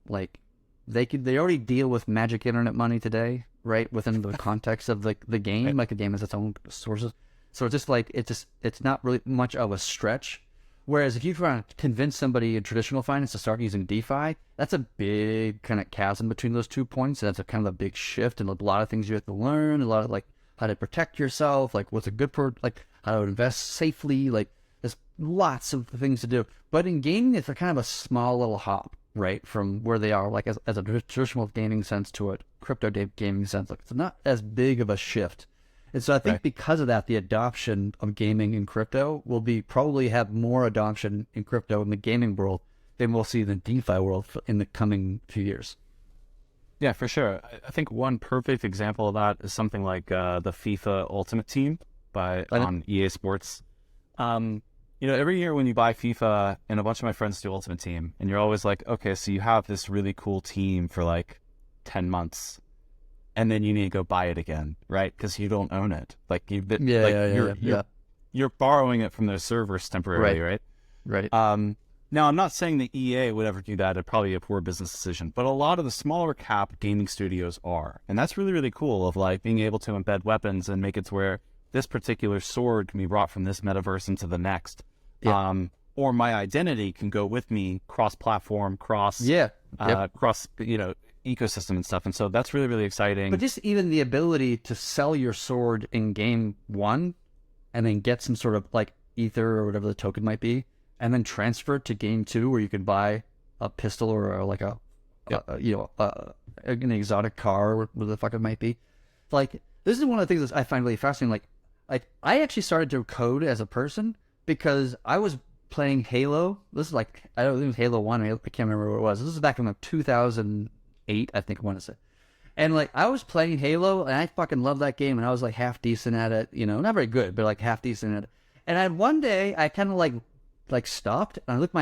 like they already deal with magic internet money today, right? Within the context of the game, like the game has its own sources, so it's not really much of a stretch. Whereas if you try to convince somebody in traditional finance to start using DeFi, that's a big kind of chasm between those 2 points. That's a kind of a big shift, and a lot of things you have to learn. A lot of like how to protect yourself, like what's a good like how to invest safely. Like there's lots of things to do. But in gaming, it's a kind of a small little hop, right, from where they are, like as a traditional gaming sense to a crypto gaming sense. Like it's not as big of a shift. And so I think because of that, the adoption of gaming in crypto will be probably have more adoption in crypto in the gaming world than we'll see in the DeFi world in the coming few years. Yeah, for sure. I think one perfect example of that is something like the FIFA Ultimate Team on EA Sports. Every year when you buy FIFA, and a bunch of my friends do Ultimate Team, and you're always like, okay, so you have this really cool team for like 10 months. And then you need to go buy it again, right? Because you don't own it. Like you're borrowing it from their servers temporarily, right? Right. Now I'm not saying that EA would ever do that. It'd probably be a poor business decision. But a lot of the smaller cap gaming studios are, and that's really, really cool. Of like being able to embed weapons and make it to where this particular sword can be brought from this metaverse into the next, or my identity can go with me cross-platform, cross ecosystem and stuff. And so that's really, really exciting. But just even the ability to sell your sword in game one and then get some sort of like ether or whatever the token might be, and then transfer it to game two where you can buy a pistol or like an exotic car or whatever the fuck it might be. Like this is one of the things that I find really fascinating. Like I actually started to code as a person because I was playing Halo. This is like, I don't think it was Halo 1, I can't remember what it was. This is back in like 2008, I think I want to say. And like I was playing Halo and I fucking loved that game, and I was like half decent at it, not very good, but like half decent at it. And one day I kind of like stopped and I looked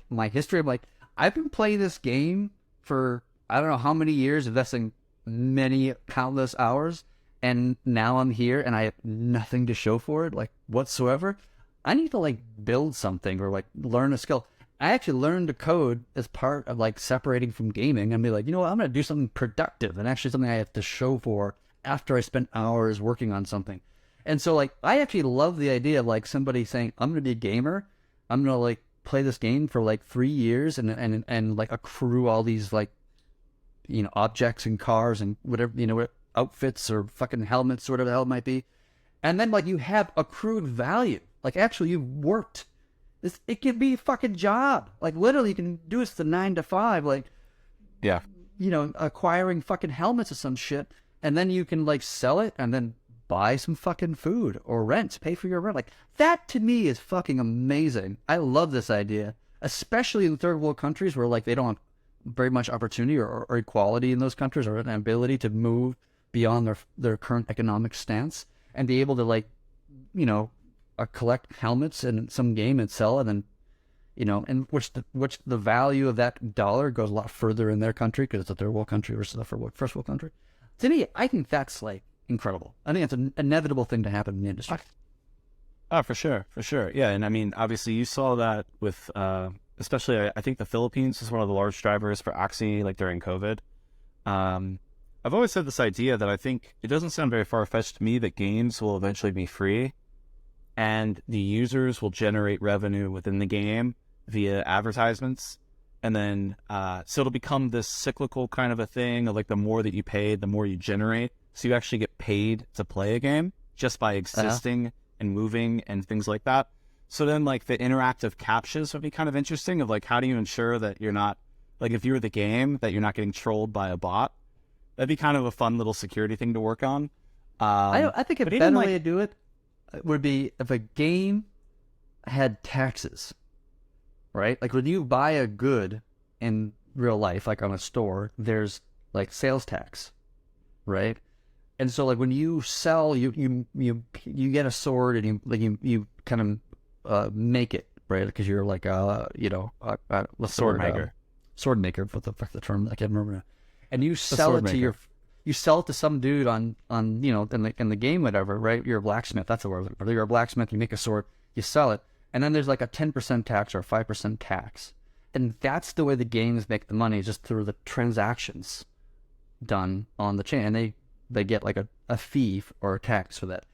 my history. I'm like, I've been playing this game for I don't know how many years, investing many countless hours, and now I'm here and I have nothing to show for it, like whatsoever. I need to like build something or like learn a skill. I actually learned to code as part of like separating from gaming and be like, I'm going to do something productive and actually something I have to show for after I spent hours working on something. And so like, I actually love the idea of like somebody saying, I'm going to be a gamer. I'm going to like play this game for like 3 years and like accrue all these like, objects and cars and whatever, outfits or fucking helmets or whatever the hell it might be. And then like you have accrued value. Like actually you've worked. It can be a fucking job. Like literally you can do this the 9 to 5, like, acquiring fucking helmets or some shit. And then you can like sell it and then buy some fucking food or pay for your rent. Like that to me is fucking amazing. I love this idea, especially in third world countries where like they don't have very much opportunity or equality in those countries or an ability to move beyond their current economic stance and be able to like, collect helmets in some game and sell it, and and which the value of that dollar goes a lot further in their country because it's a third world country versus a first world country. To me, I think that's like incredible. I think it's an inevitable thing to happen in the industry. Oh, for sure. Yeah, and I mean, obviously, you saw that with, especially, I think the Philippines was one of the large drivers for Axie, like during COVID. I've always had this idea that I think it doesn't sound very far-fetched to me that games will eventually be free, and the users will generate revenue within the game via advertisements. And then, so it'll become this cyclical kind of a thing of like the more that you pay, the more you generate. So you actually get paid to play a game just by existing and moving and things like that. So then like the interactive captures would be kind of interesting of like, how do you ensure that you're not, like if you're the game, that you're not getting trolled by a bot? That'd be kind of a fun little security thing to work on. I think a better way to do it would be if a game had taxes, right? Like when you buy a good in real life, like on a store, there's like sales tax, right? And so like when you sell, you get a sword and you kind of make it, right? Because you're like what's Sword the word? maker. Sword maker. What the fuck the term? I can't remember now. And you The sell sword it to maker. you sell it to some dude on in the game, whatever, right? You're a blacksmith. That's the word. Or you're a blacksmith. You make a sword. You sell it, and then there's like a 10% tax or a 5% tax, and that's the way the games make the money, just through the transactions done on the chain, and they get like a fee or a tax for that.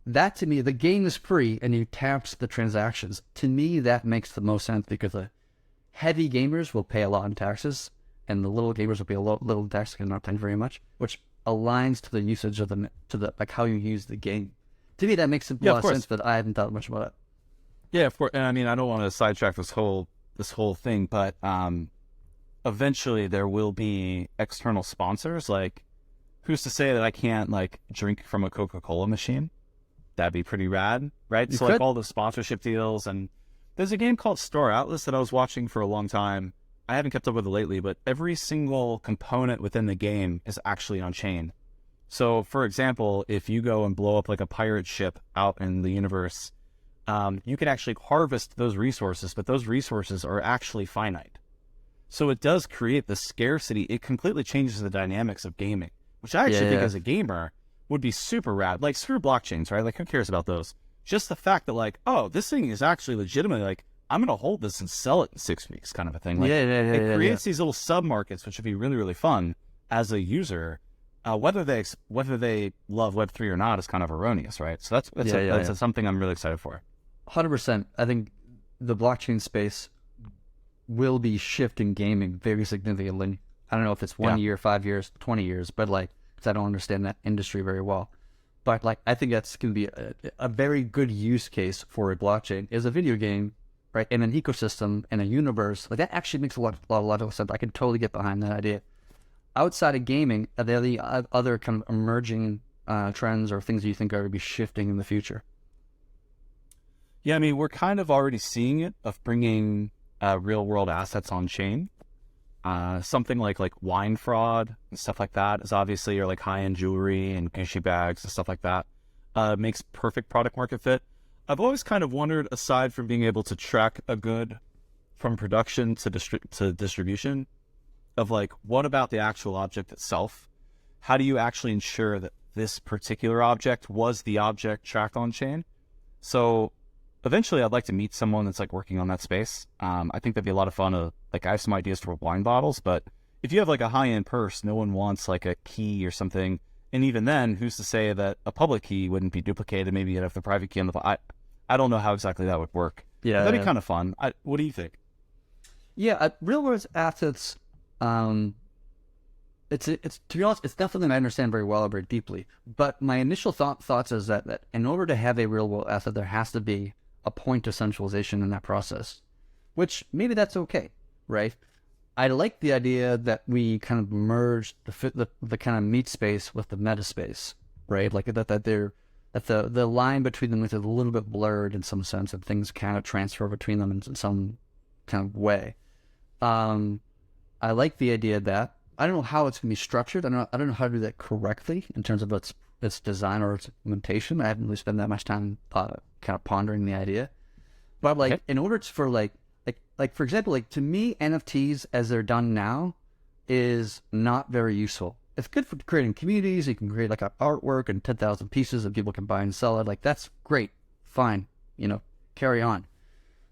That to me, the game is free, and you tax the transactions. To me, that makes the most sense because the heavy gamers will pay a lot in taxes, and the little gamers will pay a little in tax because they're not paying very much, which aligns to the usage of the like how you use the game. To me, that makes a Yeah, lot of of course. sense, but I haven't thought much about it. Yeah, of course. And I mean, I don't want to sidetrack this whole thing, but eventually there will be external sponsors. Like, who's to say that I can't like drink from a Coca-Cola machine? That'd be pretty rad, right? You So like could. all the sponsorship deals, and there's a game called Star Atlas that I was watching for a long time. I haven't kept up with it lately, but every single component within the game is actually on chain. So, for example, if you go and blow up like a pirate ship out in the universe, you can actually harvest those resources, but those resources are actually finite. So it does create the scarcity. It completely changes the dynamics of gaming, which I actually think Yeah. as a gamer would be super rad. Like, screw blockchains, right? Like, who cares about those? Just the fact that like, oh, this thing is actually legitimately like, I'm going to hold this and sell it in 6 weeks kind of a thing. Like, it creates these little sub-markets, which would be really, really fun as a user. Whether they love Web3 or not is kind of erroneous, right? So that's something I'm really excited for. 100%. I think the blockchain space will be shifting gaming very significantly. I don't know if it's 1 year, 5 years, 20 years, but like, because I don't understand that industry very well. But like, I think that's going to be a very good use case for a blockchain is a video game, right? In an ecosystem, in a universe. Like, that actually makes a lot of sense. I can totally get behind that idea. Outside of gaming, are there the other kind of emerging trends or things that you think are going to be shifting in the future? Yeah, I mean, we're kind of already seeing it of bringing real world assets on chain. Something like wine fraud and stuff like that is obviously, or like high end jewelry and Gucci bags and stuff like that. Makes perfect product market fit. I've always kind of wondered, aside from being able to track a good from production to distribution, of like, what about the actual object itself? How do you actually ensure that this particular object was the object tracked on chain? So eventually I'd like to meet someone that's like working on that space. I think that'd be a lot of fun. Like, I have some ideas for wine bottles, but if you have like a high-end purse, no one wants like a key or something. And even then, who's to say that a public key wouldn't be duplicated? Maybe you'd have the private key on the, I don't know how exactly that would work. Yeah, That'd be kind of fun. What do you think? yeah. Real world assets. It's to be honest, it's not something I understand very well or very deeply. But my initial thoughts is that in order to have a real world asset, there has to be a point of centralization in that process, which maybe that's okay, right? I like the idea that we kind of merge the kind of meat space with the meta space, right? Like that the line between them is a little bit blurred in some sense, and things kind of transfer between them in some kind of way. I like the idea that I don't know how it's going to be structured. I don't know how to do that correctly in terms of its design or its implementation. I haven't really spent that much time kind of pondering the idea. But like, Okay. in order for like for example, like, to me, NFTs as they're done now is not very useful. It's good for creating communities. You can create like an artwork and 10,000 pieces and people can buy and sell it. Like, that's great, fine, carry on.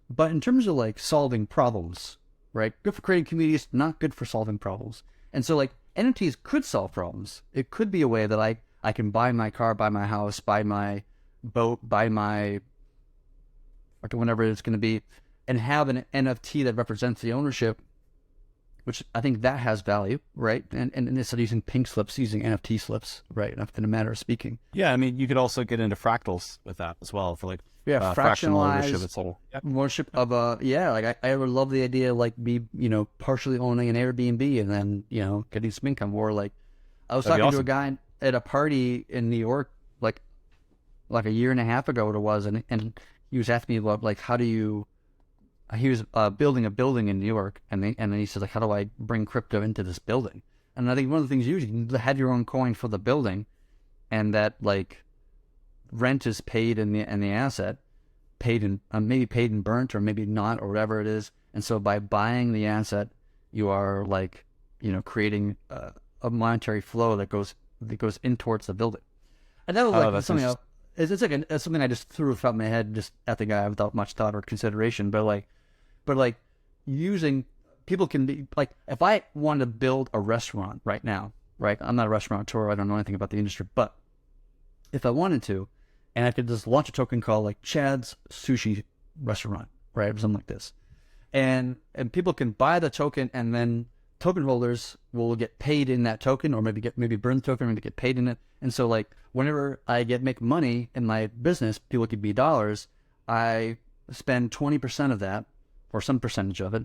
But in terms of like solving problems, right? Good for creating communities, not good for solving problems. And so like, NFTs could solve problems. It could be a way that I can buy my car, buy my house, buy my boat, buy my whatever it's going to be, and have an NFT that represents the ownership, which I think that has value, right? And instead of using pink slips, using NFT slips, right? In a matter of speaking. Yeah, I mean, you could also get into fractals with that as well for like Yeah, fractional ownership. fractionalized It's all ownership of I would love the idea of like me, partially owning an Airbnb and then, getting some income. Or like, I was That'd be talking to a awesome. guy at a party in New York, like a year and a half ago it was, and he was asking me about like, how do you, he was building a building in New York, and then he said like, how do I bring crypto into this building? And I think one of the things you can have your own coin for the building, and that like rent is paid in the asset, paid in maybe paid and burnt or maybe not or whatever it is. And so by buying the asset, you are like, creating a monetary flow that goes in towards the building. And that was like something else. It's like it's something I just threw off my head just at the guy without much thought or consideration. But like using people can be like, if I wanted to build a restaurant right now, right? I'm not a restaurateur. I don't know anything about the industry, but if I wanted to, and I could just launch a token called like Chad's Sushi Restaurant, right? Or something like this. And people can buy the token, and then token holders will get paid in that token, or maybe burn the token and get paid in it. And so like whenever I make money in my business, people give me dollars, I spend 20% of that or some percentage of it,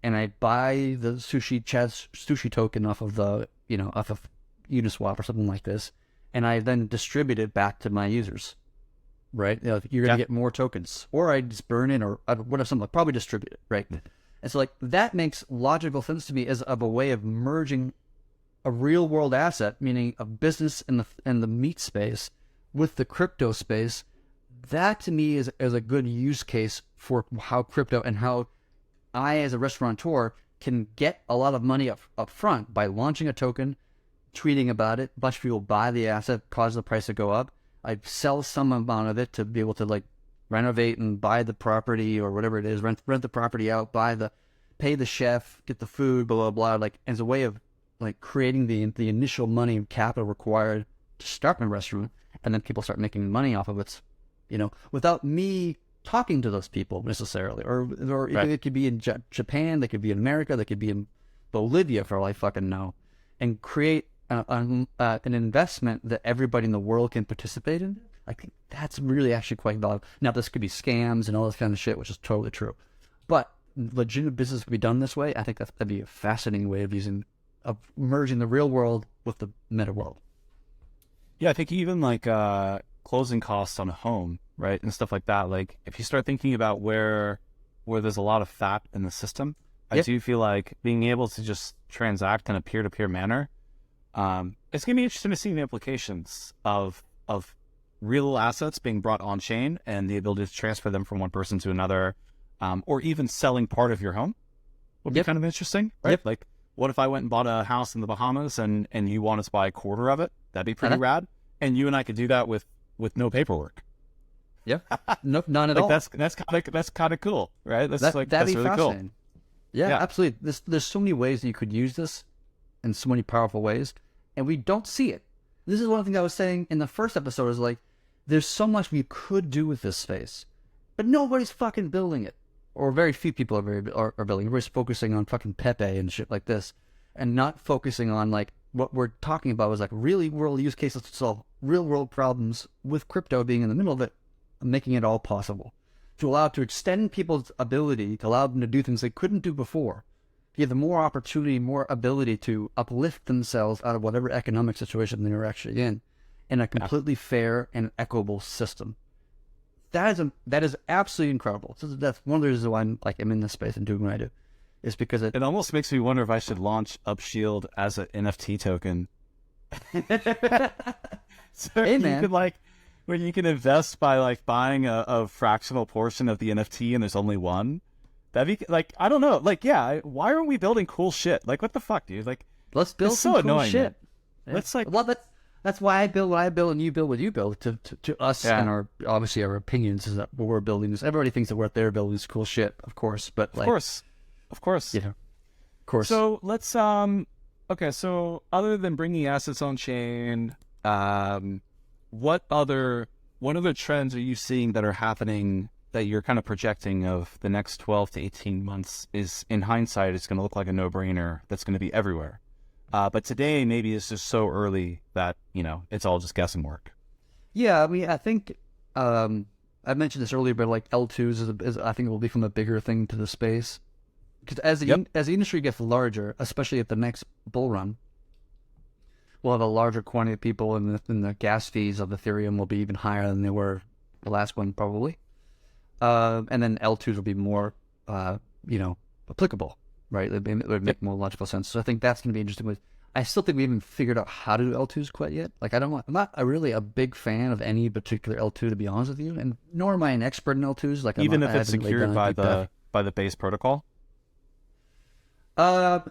and I buy the Chad's Sushi token off of off of Uniswap or something like this, and I then distribute it back to my users. Right? You're going to get more tokens, or I just burn it, or whatever, something, probably distribute it, right? And so like that makes logical sense to me as of a way of merging a real world asset, meaning a business in the meat space with the crypto space. That to me is a good use case for how crypto and how I as a restaurateur can get a lot of money up front by launching a token, tweeting about it, a bunch of people buy the asset, cause the price to go up. I sell some amount of it to be able to like renovate and buy the property or whatever it is, rent the property out, pay the chef, get the food, blah, blah, blah, like as a way of like creating the initial money and capital required to start my restaurant. And then people start making money off of it, without me talking to those people necessarily, or right. It could be in Japan, they could be in America, they could be in Bolivia for all I fucking know, and create an investment that everybody in the world can participate in. I think that's really actually quite valuable. Now, this could be scams and all this kind of shit, which is totally true. But legitimate business could be done this way. I think that'd be a fascinating way of merging the real world with the meta world. Yeah, I think even like closing costs on a home, right, and stuff like that. Like if you start thinking about where there's a lot of fat in the system, I do feel like being able to just transact in a peer-to-peer manner. It's going to be interesting to see the implications of real assets being brought on chain and the ability to transfer them from one person to another, or even selling part of your home would be kind of interesting, right? Like, what if I went and bought a house in the Bahamas and you wanted to buy a quarter of it? That'd be pretty rad. And you and I could do that with no paperwork. Yeah, no, none at all. That's kind of cool, right? That's really cool. Yeah, absolutely. There's so many ways that you could use this, in so many powerful ways, and we don't see it. This is one thing I was saying in the first episode, is like, there's so much we could do with this space, but nobody's fucking building it, or very few people are building. Everybody's focusing on fucking Pepe and shit like this, and not focusing on like what we're talking about was like really world use cases to solve real world problems, with crypto being in the middle of it, making it all possible to extend people's ability, to allow them to do things they couldn't do before. Give them more opportunity, more ability to uplift themselves out of whatever economic situation they were actually in a completely fair and equitable system. That is absolutely incredible. So that's one of the reasons why I'm in this space and doing what I do, is because it almost makes me wonder if I should launch Upshield as an NFT token. So hey, man. You could when you can invest by like buying a fractional portion of the NFT and there's only one. That'd be like, I don't know, like, yeah, why aren't we building cool shit? Like, what the fuck, dude? Like, let's build some so cool annoying, shit. Yeah. Let's like, well, that's why I build what I build and you build what you build. To us and our opinions is that what we're building is, everybody thinks that what they're building is cool shit, of course, but like, of course, of course. So let's okay. So other than bringing assets on chain, what other trends are you seeing that are happening that you're kind of projecting of the next 12 to 18 months is, in hindsight, it's going to look like a no-brainer that's going to be everywhere? But today, maybe it's just so early that, it's all just guessing work. Yeah, I mean, I think I mentioned this earlier, but like L2s is I think it will become a bigger thing to the space. Because as the industry gets larger, especially at the next bull run, we'll have a larger quantity of people, and the gas fees of Ethereum will be even higher than they were the last one, probably. And then L2s will be more, applicable, right? It would make more logical sense. So I think that's going to be interesting. I still think we haven't figured out how to do L2s quite yet. Like I'm not really a big fan of any particular L2 to be honest with you, and nor am I an expert in L2s. Like Even I if it's haven't laid secured down a by deep dive. the base protocol.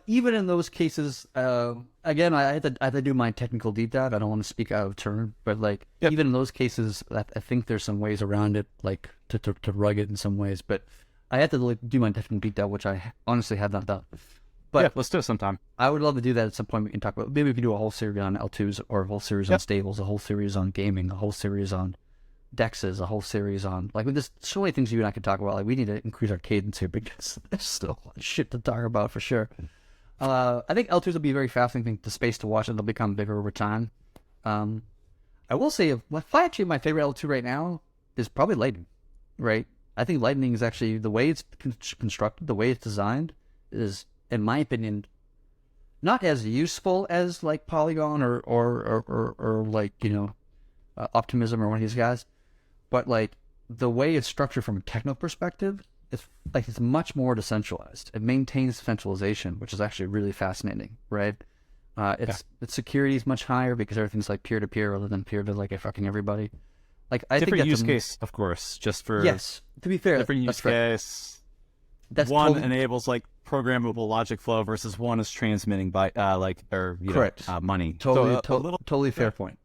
Even in those cases, again, I have to do my technical deep dive. I don't want to speak out of turn, but like Yep. even in those cases, I think there's some ways around it, like to rug it in some ways. But I have to like, do my technical deep dive, which I honestly have not done. But Yeah, let's do it sometime. I would love to do that at some point. We can talk about maybe we can do a whole series on L2s or a whole series on Yep. stables, a whole series on gaming, a whole series on dexes, a whole series on like there's so many things you and I could talk about. Like we need to increase our cadence here because there's still a lot of shit to talk about for sure. I think L2s will be a very fascinating the space to watch, and they'll become bigger over time. I will say, if actually my favorite L2 right now is probably Lightning, right? I think Lightning is actually the way it's constructed, the way it's designed, is in my opinion not as useful as like Polygon or like Optimism or one of these guys, but like the way it's structured from a techno perspective, it's much more decentralized. It maintains centralization, which is actually really fascinating, right? Its security is much higher because everything's like peer to peer rather than peer to like fucking everybody. Like I think Different that's use case, of course, just for yes. To be fair, different use that's right. case. That's One totally, enables like programmable logic flow versus one is transmitting by Correct. money. totally, So, a little, totally fair point.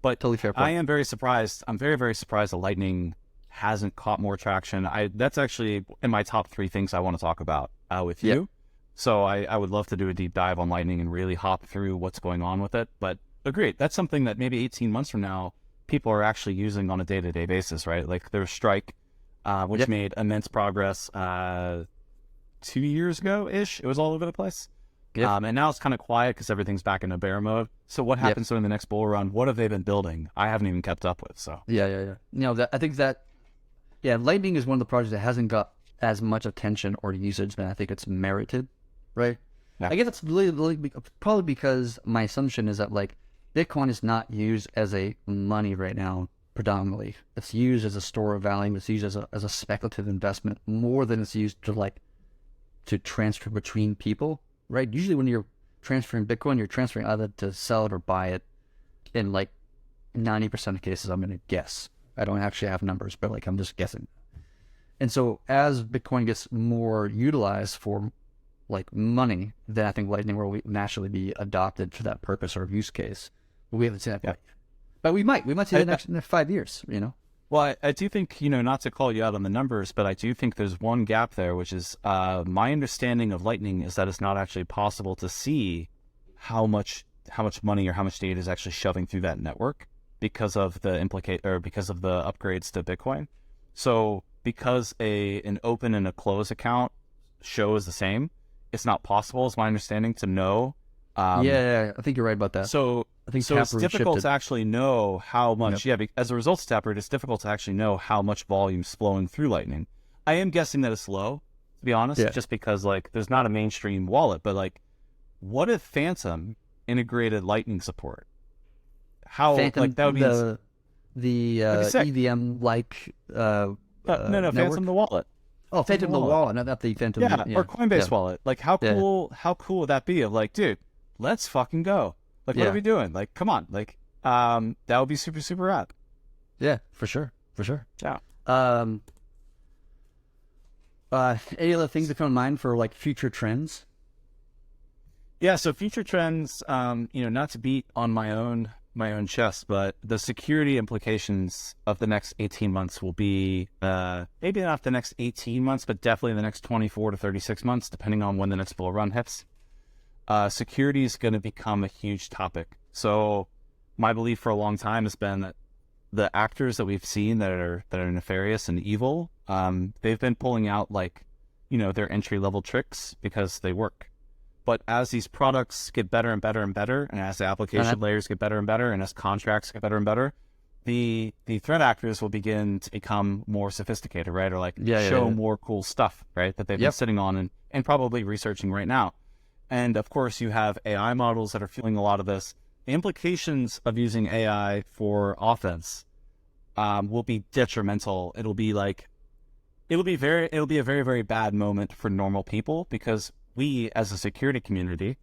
but Totally fair point. I am very surprised. I'm very, very surprised that Lightning hasn't caught more traction. That's actually in my top 3 things I want to talk about with you. Yep. So I would love to do a deep dive on Lightning and really hop through what's going on with it. But agreed, that's something that maybe 18 months from now, people are actually using on a day-to-day basis, right? Like there's Strike, which Yep. made immense progress 2 years ago-ish. It was all over the place. Yep. And now it's kind of quiet because everything's back into bear mode. So what happens during the next bull run? What have they been building? I haven't even kept up with. So Yeah. I think that Lightning is one of the projects that hasn't got as much attention or usage than I think it's merited, right? Yeah. I guess it's probably because my assumption is that like Bitcoin is not used as a money right now predominantly. It's used as a store of value. It's used as a speculative investment more than it's used to transfer between people, right? Usually when you're transferring Bitcoin, you're transferring either to sell it or buy it. In like 90% of cases, I'm going to guess. I don't actually have numbers, but like I'm just guessing. And so as Bitcoin gets more utilized for like money, then I think Lightning will naturally be adopted for that purpose or use case. But we haven't seen that yet. But we might see that in the next 5 years, Well, I do think, not to call you out on the numbers, but I do think there's one gap there, which is my understanding of Lightning is that it's not actually possible to see how much money or how much data is actually shoving through that network because of the because of the upgrades to Bitcoin. So because an open and a close account shows the same, it's not possible, is my understanding, to know. Yeah, I think you're right about that. So I think it's Taproot difficult shifted. to actually know how much. Yep. As a result of Taproot, it's difficult to actually know how much volume's flowing through Lightning. I am guessing that it's low, to be honest, just because like there's not a mainstream wallet. But like, what if Phantom integrated Lightning support? How Phantom, like that would be the that'd be sick. EVM like no, network? Phantom the wallet. Oh, Phantom the wallet, not the Phantom. Yeah, or Coinbase yeah. wallet. Like how cool would that be? Of like, dude, let's fucking go. Like, what are we doing? Like, come on. Like, that would be super, super rad. Yeah, for sure. Yeah. Any other things that come to mind for like future trends? Yeah. So future trends, not to beat on my own chest, but the security implications of the next 18 months will be, maybe not the next 18 months, but definitely the next 24 to 36 months, depending on when the next bull run hits. Security is going to become a huge topic. So my belief for a long time has been that the actors that we've seen that are nefarious and evil, they've been pulling out like, their entry level tricks because they work. But as these products get better and better and better, and as the application layers get better and better, and as contracts get better and better, the threat actors will begin to become more sophisticated, right? Or like show more cool stuff, right? That they've been sitting on and probably researching right now. And of course, you have AI models that are fueling a lot of this. The implications of using AI for offense will be detrimental. It'll be a very, very bad moment for normal people because we, as a security community,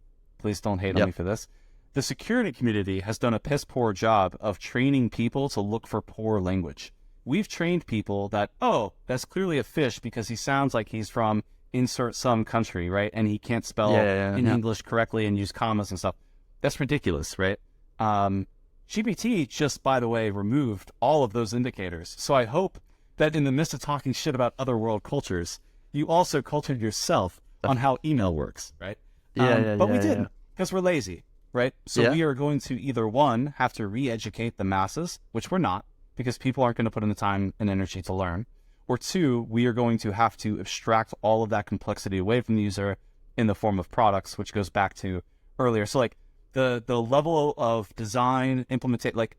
please don't hate on me for this. The security community has done a piss poor job of training people to look for poor language. We've trained people that, oh, that's clearly a fish because he sounds like he's from insert some country, right? And he can't spell in English correctly and use commas and stuff. That's ridiculous, right? GPT just, by the way, removed all of those indicators. So I hope that in the midst of talking shit about other world cultures, you also cultured yourself on how email works, right? But we didn't because we're lazy, right? So we are going to either, one, have to re-educate the masses, which we're not, because people aren't going to put in the time and energy to learn. Or two, we are going to have to abstract all of that complexity away from the user in the form of products, which goes back to earlier. So like the level of design, implementation, like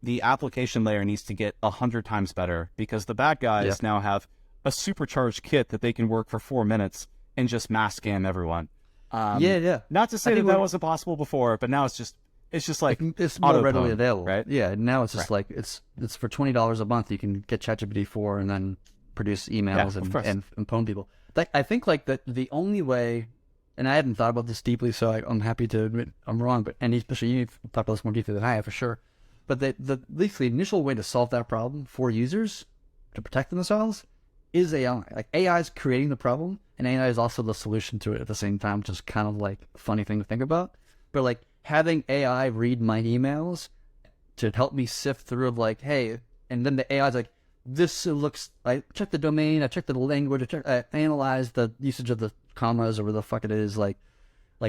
the application layer needs to get 100 times better because the bad guys now have a supercharged kit that they can work for 4 minutes and just mass scam everyone. Not to say that wasn't possible before, but now it's just like it's more readily available, right? Yeah, now it's just like it's for $20 a month. You can get ChatGPT 4 and then produce emails and phone people. Like, I think like the only way, and I hadn't thought about this deeply, so I'm happy to admit I'm wrong. But especially you've talked about this more deeply than I have for sure. But at least the initial way to solve that problem for users to protect themselves is AI. Like, AI is creating the problem, and AI is also the solution to it at the same time, which is kind of like a funny thing to think about. But like having AI read my emails to help me sift through of like, hey, and then the AI is like, this looks, I checked the domain, I checked the language, I analyzed the usage of the commas or whatever the fuck it is, like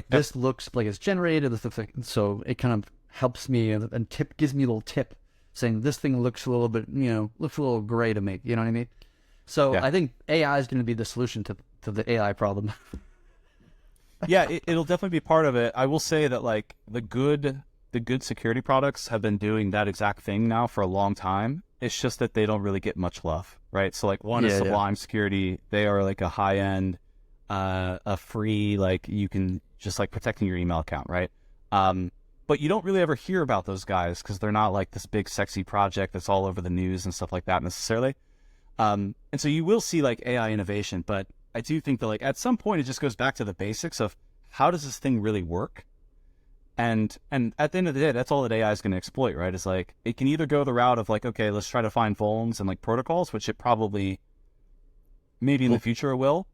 this looks like it's generated, this looks like, so it kind of helps me and gives me a little tip saying this thing looks a little bit, looks a little gray to me, you know what I mean? So I think AI is going to be the solution to the AI problem. It'll definitely be part of it. I will say that like the good security products have been doing that exact thing now for a long time. It's just that they don't really get much love, right? So like one is Sublime Security. They are like a high end, a free, like you can just like protecting your email account, right? But you don't really ever hear about those guys because they're not like this big sexy project that's all over the news and stuff like that necessarily. And so you will see like AI innovation, but I do think that like at some point it just goes back to the basics of how does this thing really work? And at the end of the day, that's all that AI is going to exploit, right? It's like it can either go the route of like, okay, let's try to find vulns and like protocols, which it probably maybe in the future it will.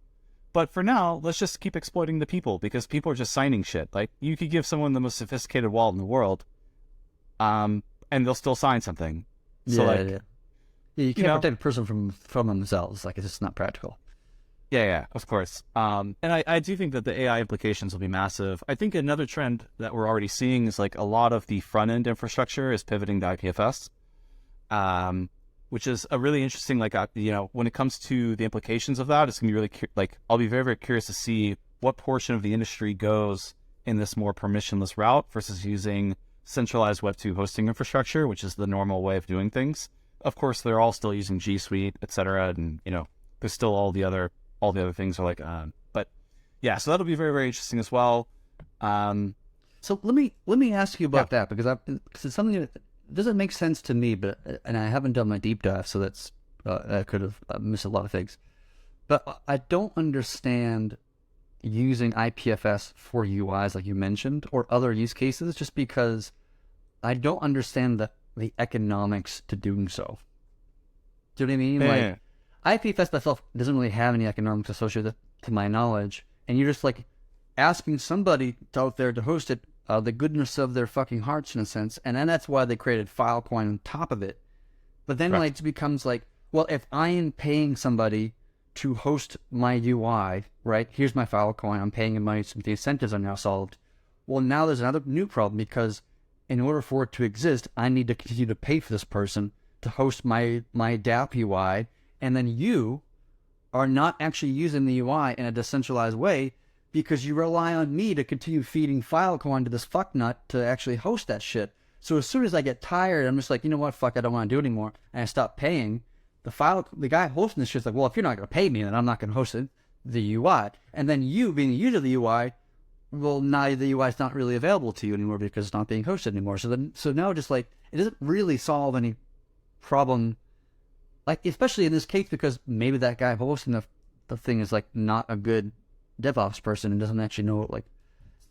But for now, let's just keep exploiting the people because people are just signing shit. Like you could give someone the most sophisticated wallet in the world, and they'll still sign something. So you can't protect a person from themselves. Like it's just not practical. Yeah, of course. And I do think that the AI implications will be massive. I think another trend that we're already seeing is like a lot of the front end infrastructure is pivoting to IPFS, which is a really interesting, like, when it comes to the implications of that, it's going to be really, I'll be very, very curious to see what portion of the industry goes in this more permissionless route versus using centralized Web2 hosting infrastructure, which is the normal way of doing things. Of course, they're all still using G Suite, et cetera, and, there's still all the other things are like, but yeah, so that'll be very, very interesting as well. So let me ask you about that because it's something that doesn't make sense to me, and I haven't done my deep dive, so that's I could have missed a lot of things. But I don't understand using IPFS for UIs like you mentioned or other use cases, just because I don't understand the economics to doing so. Do you know what I mean? Yeah. Like, IPFS itself doesn't really have any economics associated to my knowledge, and you're just like asking somebody out there to host it, the goodness of their fucking hearts in a sense, and then that's why they created Filecoin on top of it. But then like it becomes like, well, if I am paying somebody to host my UI, right? Here's my Filecoin, I'm paying him money, so the incentives are now solved. Well, now there's another new problem because in order for it to exist, I need to continue to pay for this person to host my DApp UI. And then you are not actually using the UI in a decentralized way because you rely on me to continue feeding Filecoin to this fucknut to actually host that shit. So as soon as I get tired, I'm just like, you know what, fuck, I don't want to do it anymore. And I stop paying. The guy hosting this shit's like, well, if you're not going to pay me, then I'm not going to host it, the UI. And then you, being the user of the UI, well, now the UI is not really available to you anymore because it's not being hosted anymore. So now just like, it doesn't really solve any problem. Like, especially in this case, because maybe that guy hosting the thing is, like, not a good DevOps person and doesn't actually know, like,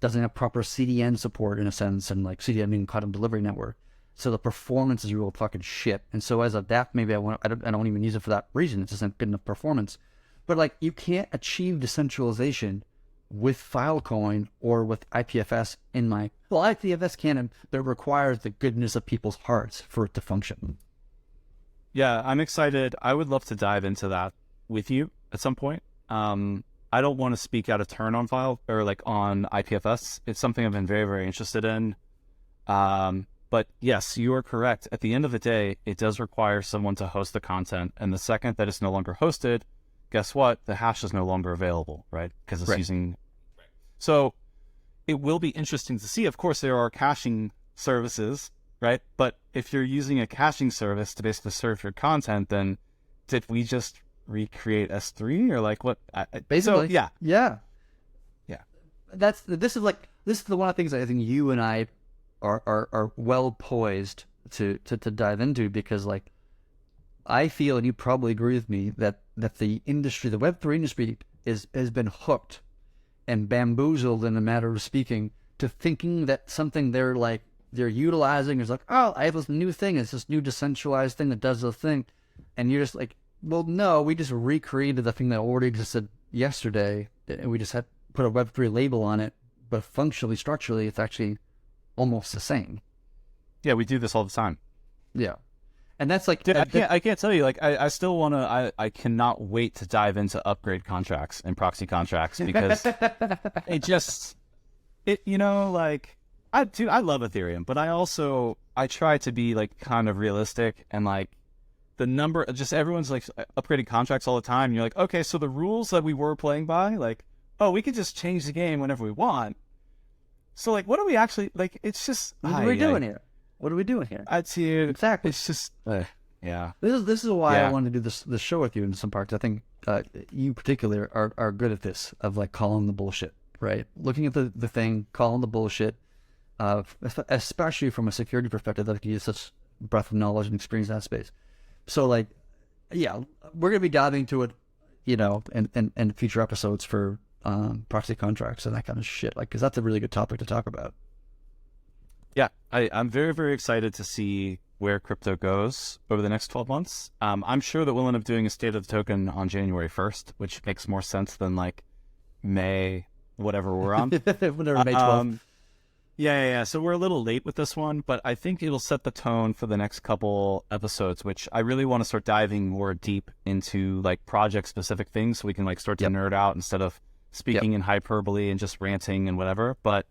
doesn't have proper CDN support in a sense, and like CDN meaning content delivery network. So the performance is real fucking shit. And so as a DApp, maybe I don't even use it for that reason. It doesn't get enough performance. But like you can't achieve decentralization with Filecoin or with IPFS IPFS can, but it requires the goodness of people's hearts for it to function. Yeah, I'm excited. I would love to dive into that with you at some point. I don't want to speak out of turn on on IPFS. It's something I've been very, very interested in. But yes, you are correct. At the end of the day, it does require someone to host the content. And the second that it's no longer hosted, guess what? The hash is no longer available, right? Because it's using... So it will be interesting to see. Of course, there are caching services, right? But if you're using a caching service to basically serve your content, then did we just recreate S3 or like what? Basically, so, yeah. This is the one of the things I think you and I are well poised to dive into, because like I feel, and you probably agree with me, that the industry, the Web3 industry, has been hooked and bamboozled, in a matter of speaking, to thinking that something they're utilizing is like, oh, I have this new thing, it's this new decentralized thing that does the thing, and you're just like, well, no, we just recreated the thing that already existed yesterday, and we just had put a Web3 label on it, but functionally, structurally, it's actually almost the same. Yeah, we do this all the time. Yeah. And that's like... Dude, I can't tell you, like, I still want to... I cannot wait to dive into upgrade contracts and proxy contracts, because I love Ethereum, but I try to be, like, kind of realistic, and, like, the number, just everyone's, like, upgrading contracts all the time, and you're like, okay, so the rules that we were playing by, like, oh, we could just change the game whenever we want. So, like, what are we actually, like, it's just... What are we doing here? What are we doing here? Exactly. It's just, yeah. This is why I wanted to do this show with you in some parts. I think you particularly are good at this, of like calling the bullshit, right? Looking at the thing, calling the bullshit, especially from a security perspective, that you have such breadth of knowledge and experience in that space. So like, yeah, we're going to be diving into it, in future episodes for proxy contracts and that kind of shit, like, because that's a really good topic to talk about. Yeah, I'm very, very excited to see where crypto goes over the next 12 months. I'm sure that we'll end up doing a State of the Token on January 1st, which makes more sense than like May, whatever we're on. Whatever, May 12th. Yeah. So we're a little late with this one, but I think it'll set the tone for the next couple episodes, which I really want to start diving more deep into, like, project-specific things, so we can like start to nerd out instead of speaking in hyperbole and just ranting and whatever. But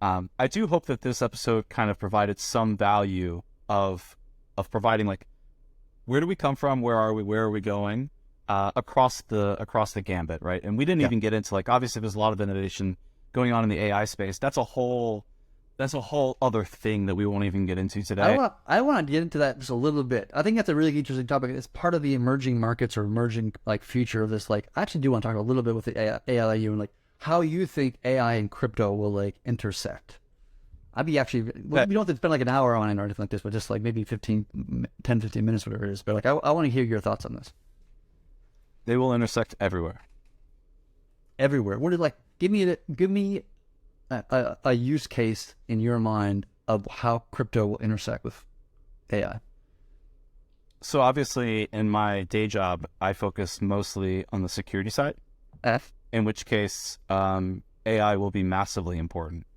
I do hope that this episode kind of provided some value of providing, like, where do we come from, where are we going, across the gambit, right? And we didn't even get into, like, obviously there's a lot of innovation going on in the AI space. That's a whole other thing that we won't even get into today. I want to get into that just a little bit. I think that's a really interesting topic. It's part of the emerging markets or emerging, like, future of this. Like, I actually do want to talk a little bit with the AIU and, like, how you think AI and crypto will, like, intersect. I'd be actually... Well, we don't have to spend, like, an hour on it or anything like this, but just, like, maybe 10, 15 minutes, whatever it is. But, like, I want to hear your thoughts on this. They will intersect everywhere. Everywhere. What is, like... Give me a use case in your mind of how crypto will intersect with AI. So, obviously, in my day job, I focus mostly on the security side. In which case, AI will be massively important,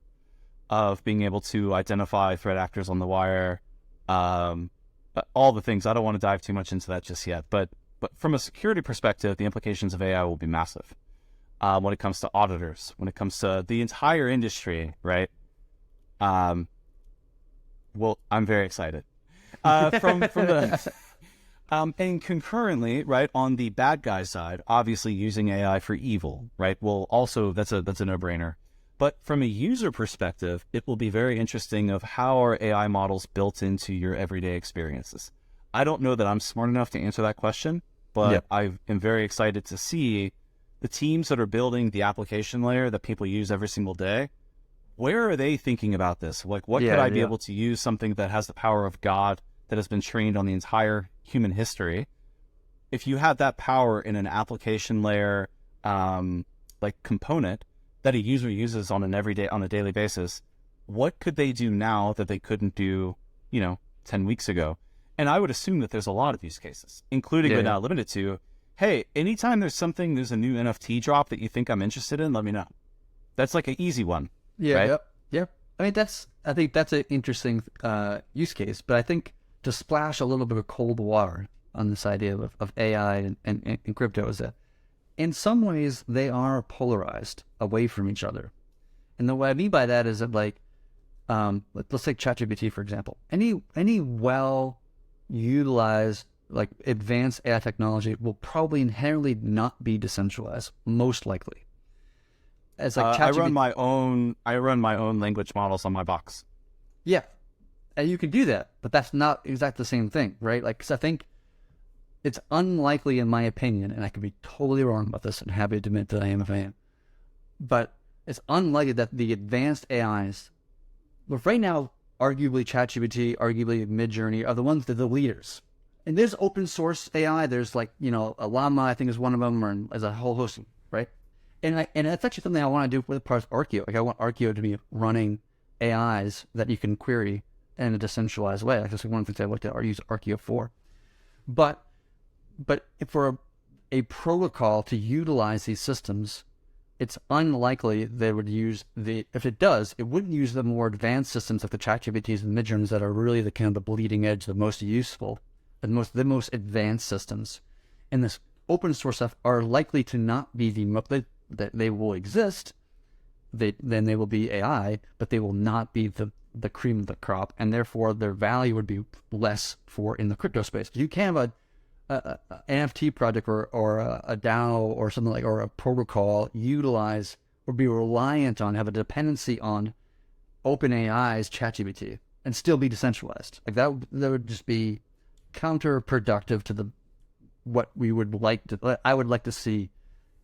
of being able to identify threat actors on the wire, all the things. I don't want to dive too much into that just yet, but from a security perspective, the implications of AI will be massive. When it comes to auditors, when it comes to the entire industry, right? Well, I'm very excited. From the... and concurrently, right, on the bad guy side, obviously using AI for evil, right? Well, also that's a no-brainer. But from a user perspective, it will be very interesting of how are AI models built into your everyday experiences. I don't know that I'm smart enough to answer that question, but I am very excited to see the teams that are building the application layer that people use every single day. Where are they thinking about this? Like, what could I be able to use something that has the power of God, that has been trained on the entire human history? If you have that power in an application layer, like, component, that a user uses on a daily basis, what could they do now that they couldn't do, 10 weeks ago? And I would assume that there's a lot of use cases, including but not limited to, hey, anytime there's a new NFT drop that you think I'm interested in, let me know. That's like an easy one. Yeah. Right? Yep. I mean, I think that's an interesting use case, but I think to splash a little bit of cold water on this idea of AI and crypto is that in some ways they are polarized away from each other. And what I mean by that is that, like, let's take ChatGPT, for example. Any well-utilized, like, advanced AI technology will probably inherently not be decentralized, most likely. As like I run my own language models on my box. Yeah, and you can do that, but that's not exactly the same thing, right? Like, because I think it's unlikely, in my opinion, and I could be totally wrong about this, and happy to admit that I am if I am, but it's unlikely that the advanced AIs, well, right now, arguably ChatGPT, arguably Midjourney, are the ones that are the leaders. And there's open source AI. There's like, Llama, I think is one of them, or as a whole host, right? And that's actually something I want to do with part of Archeo. Like, I want Archeo to be running AIs that you can query in a decentralized way. Like, that's one of the things I looked at or use Archeo for. But for a protocol to utilize these systems, it's unlikely they would use if it does, it wouldn't use the more advanced systems like the ChatGPTs and Midjourneys that are really the kind of the bleeding edge, the most useful, the most advanced systems. And this open source stuff are likely to not be that they will exist. Then they will be AI, but they will not be the cream of the crop, and therefore their value would be less in the crypto space. You can have a NFT project or a DAO or something like, or a protocol utilize or be reliant on, have a dependency on OpenAI's ChatGPT and still be decentralized. Like that would just be counterproductive to what we would I would like to see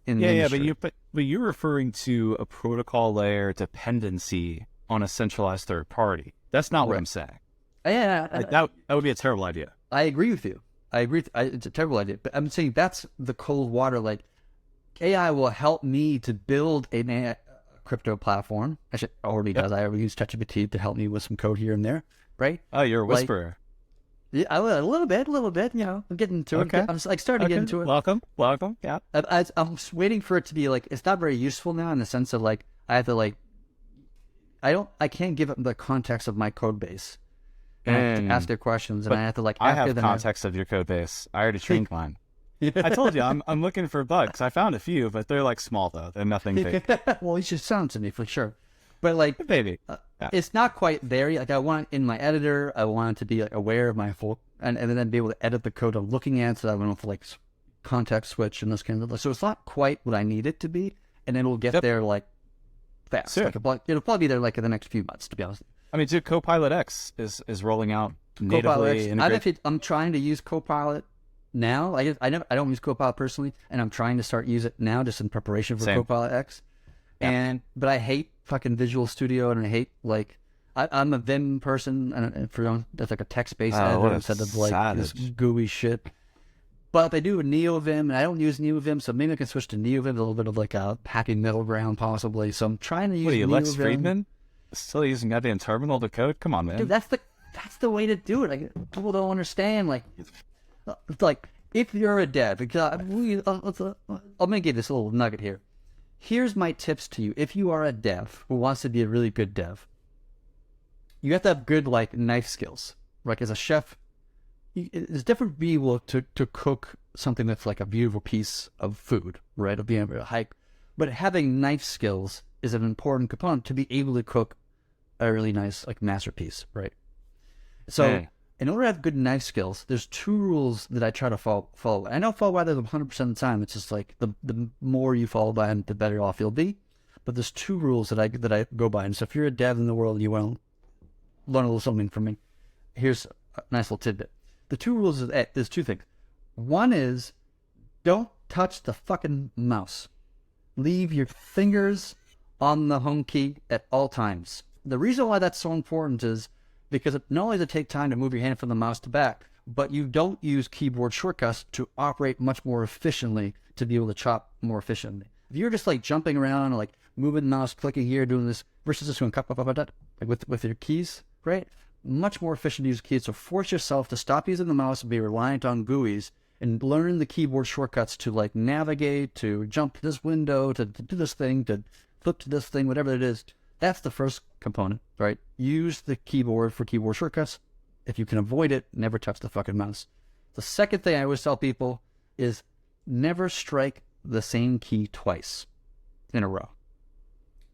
in the industry. But you're referring to a protocol layer dependency on a centralized third party. That's not what I'm saying. Yeah, that would be a terrible idea. I agree with you. It's a terrible idea. But I'm saying that's the cold water. Like, AI will help me to build a crypto platform. Actually, it already does. I already use ChatGPT to help me with some code here and there, right? Oh, you're a whisperer. Yeah, a little bit. I'm getting into it. I'm just, like, starting to get into it. Welcome. Yeah. I'm just waiting for it to be like, it's not very useful now in the sense of, like, I have to, like, I can't give it the context of my code base. And I have to ask their questions, and I have to, like, I have context of your code base. I already trained mine. I told you I'm looking for bugs. I found a few, but they're, like, small though. They're nothing big. Well, you should sound to me for sure. But, like, maybe it's not quite there yet. Like, I want it in my editor. I want it to be, like, aware of my full, and then be able to edit the code I'm looking at, so that I don't have to, like, context switch and this kind of. So it's not quite what I need it to be, and it'll get there, like, fast. Sure. Like, it'll probably be there, like, in the next few months, to be honest. I mean, dude, Copilot X is rolling out natively integrated. I'm trying to use Copilot now. I don't use Copilot personally, and I'm trying to start use it now just in preparation for Copilot X. Yeah. But I hate fucking Visual Studio, and I hate, like, I'm a Vim person, and that's like a text-based editor instead of, like, this gooey shit. But they do a NeoVim, and I don't use NeoVim, so maybe I can switch to NeoVim, a little bit of, like, a happy middle ground possibly. So I'm trying to use NeoVim. What are you, Lex Friedman? Still using goddamn terminal to code? Come on, man. Dude, that's the way to do it. Like, people don't understand. Like, it's like, if you're a dev, because I'll make you this little nugget here. Here's my tips to you. If you are a dev who wants to be a really good dev, you have to have good, like, knife skills. Like, as a chef, it's different to be able to cook something that's like a beautiful piece of food, right? Or being able to hike. But having knife skills is an important component to be able to cook a really nice, like, masterpiece, right? So, in order to have good knife skills, there's two rules that I try to follow. I don't follow by them 100% of the time. It's just like the more you follow by them, the better off you'll be. But there's two rules that I go by. And so, if you're a dev in the world and you want to learn a little something from me, here's a nice little tidbit. The two rules is there's two things. One is, don't touch the fucking mouse. Leave your fingers on the home key at all times. The reason why that's so important is because not only does it take time to move your hand from the mouse to back, but you don't use keyboard shortcuts to operate much more efficiently, to be able to chop more efficiently. If you're just, like, jumping around or, like, moving the mouse, clicking here, doing this, versus just going like with your keys, right? Much more efficient to use keys. So force yourself to stop using the mouse and be reliant on GUIs and learn the keyboard shortcuts to like navigate, to jump to this window, to do this thing, to flip to this thing, whatever it is. That's the first component, right? Use the keyboard for keyboard shortcuts. If you can avoid it, never touch the fucking mouse. The second thing I always tell people is never strike the same key twice in a row.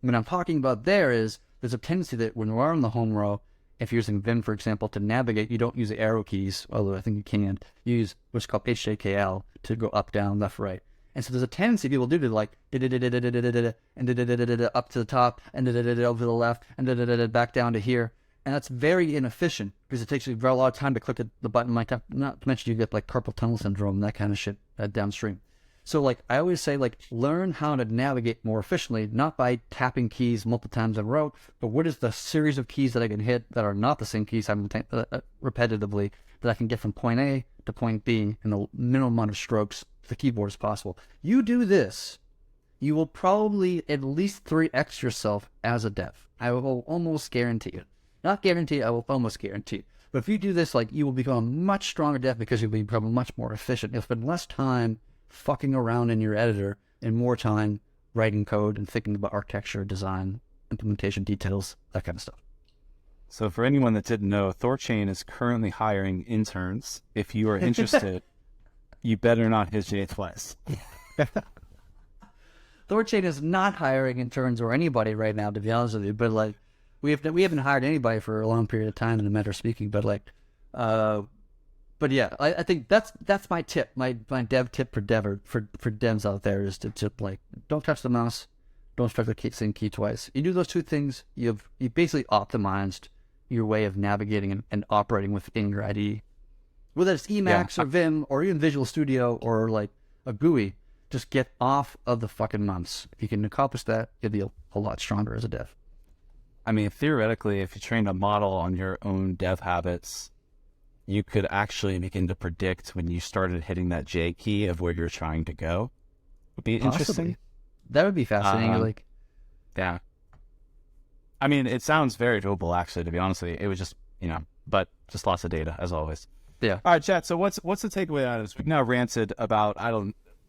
What I'm talking about there is there's a tendency that when you are in the home row, if you're using Vim, for example, to navigate, you don't use the arrow keys, although I think you can. You use what's called HJKL to go up, down, left, right. And so there's a tendency people do to like and up to the top and over to the left and back down to here. And that's very inefficient because it takes you a lot of time to click the button like that. Not to mention you get like carpal tunnel syndrome and that kind of shit downstream. So like I always say, like learn how to navigate more efficiently, not by tapping keys multiple times in a row, but what is the series of keys that I can hit that are not the same keys repetitively that I can get from point A to point B in the minimum amount of strokes the keyboard as possible. You do this, you will probably at least 3x yourself as a dev. I will almost guarantee it. Not guarantee, I will almost guarantee. But if you do this, like you will become a much stronger dev because you'll become much more efficient. You'll spend less time fucking around in your editor and more time writing code and thinking about architecture, design, implementation details, that kind of stuff. So for anyone that didn't know, ThorChain is currently hiring interns. If you are interested, you better not hit Jay twice. ThorChain is not hiring interns or anybody right now, to be honest with you. But like, we haven't hired anybody for a long period of time in the matter of speaking. But like, but yeah, I think that's my tip, my dev tip for devs out there is to like don't touch the mouse, don't strike the same key twice. You do those two things, you basically optimized your way of navigating and operating within your IDE. Whether it's Emacs or Vim or even Visual Studio or like a GUI, just get off of the fucking mouse. If you can accomplish that, you'll be a lot stronger as a dev. I mean, theoretically, if you trained a model on your own dev habits, you could actually begin to predict when you started hitting that J key of where you're trying to go. Would be interesting. That would be fascinating. Yeah. I mean, it sounds very doable, actually, to be honest with you. It was just, but just lots of data, as always. Yeah. All right, chat. So what's the takeaway on this? We've now ranted about,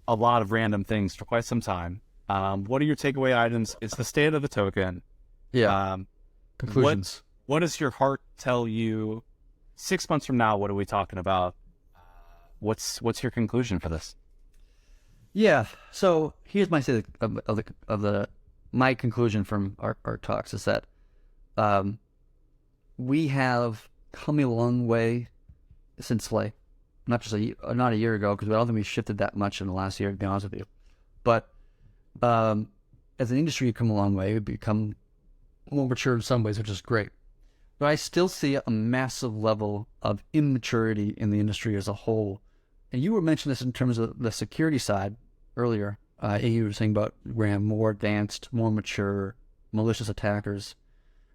a lot of random things for quite some time. What are your takeaway items? It's the state of the token. Yeah. Conclusions. What does your heart tell you? 6 months from now, what are we talking about? What's your conclusion for this? Yeah. So here's my say my conclusion from our talks is that we have come a long way since like not a year ago, because I don't think we shifted that much in the last year, to be honest with you. But as an industry, we've come a long way. We've become more mature in some ways, which is great. But I still see a massive level of immaturity in the industry as a whole. And you were mentioning this in terms of the security side earlier. You were saying about RAM, more advanced, more mature, malicious attackers.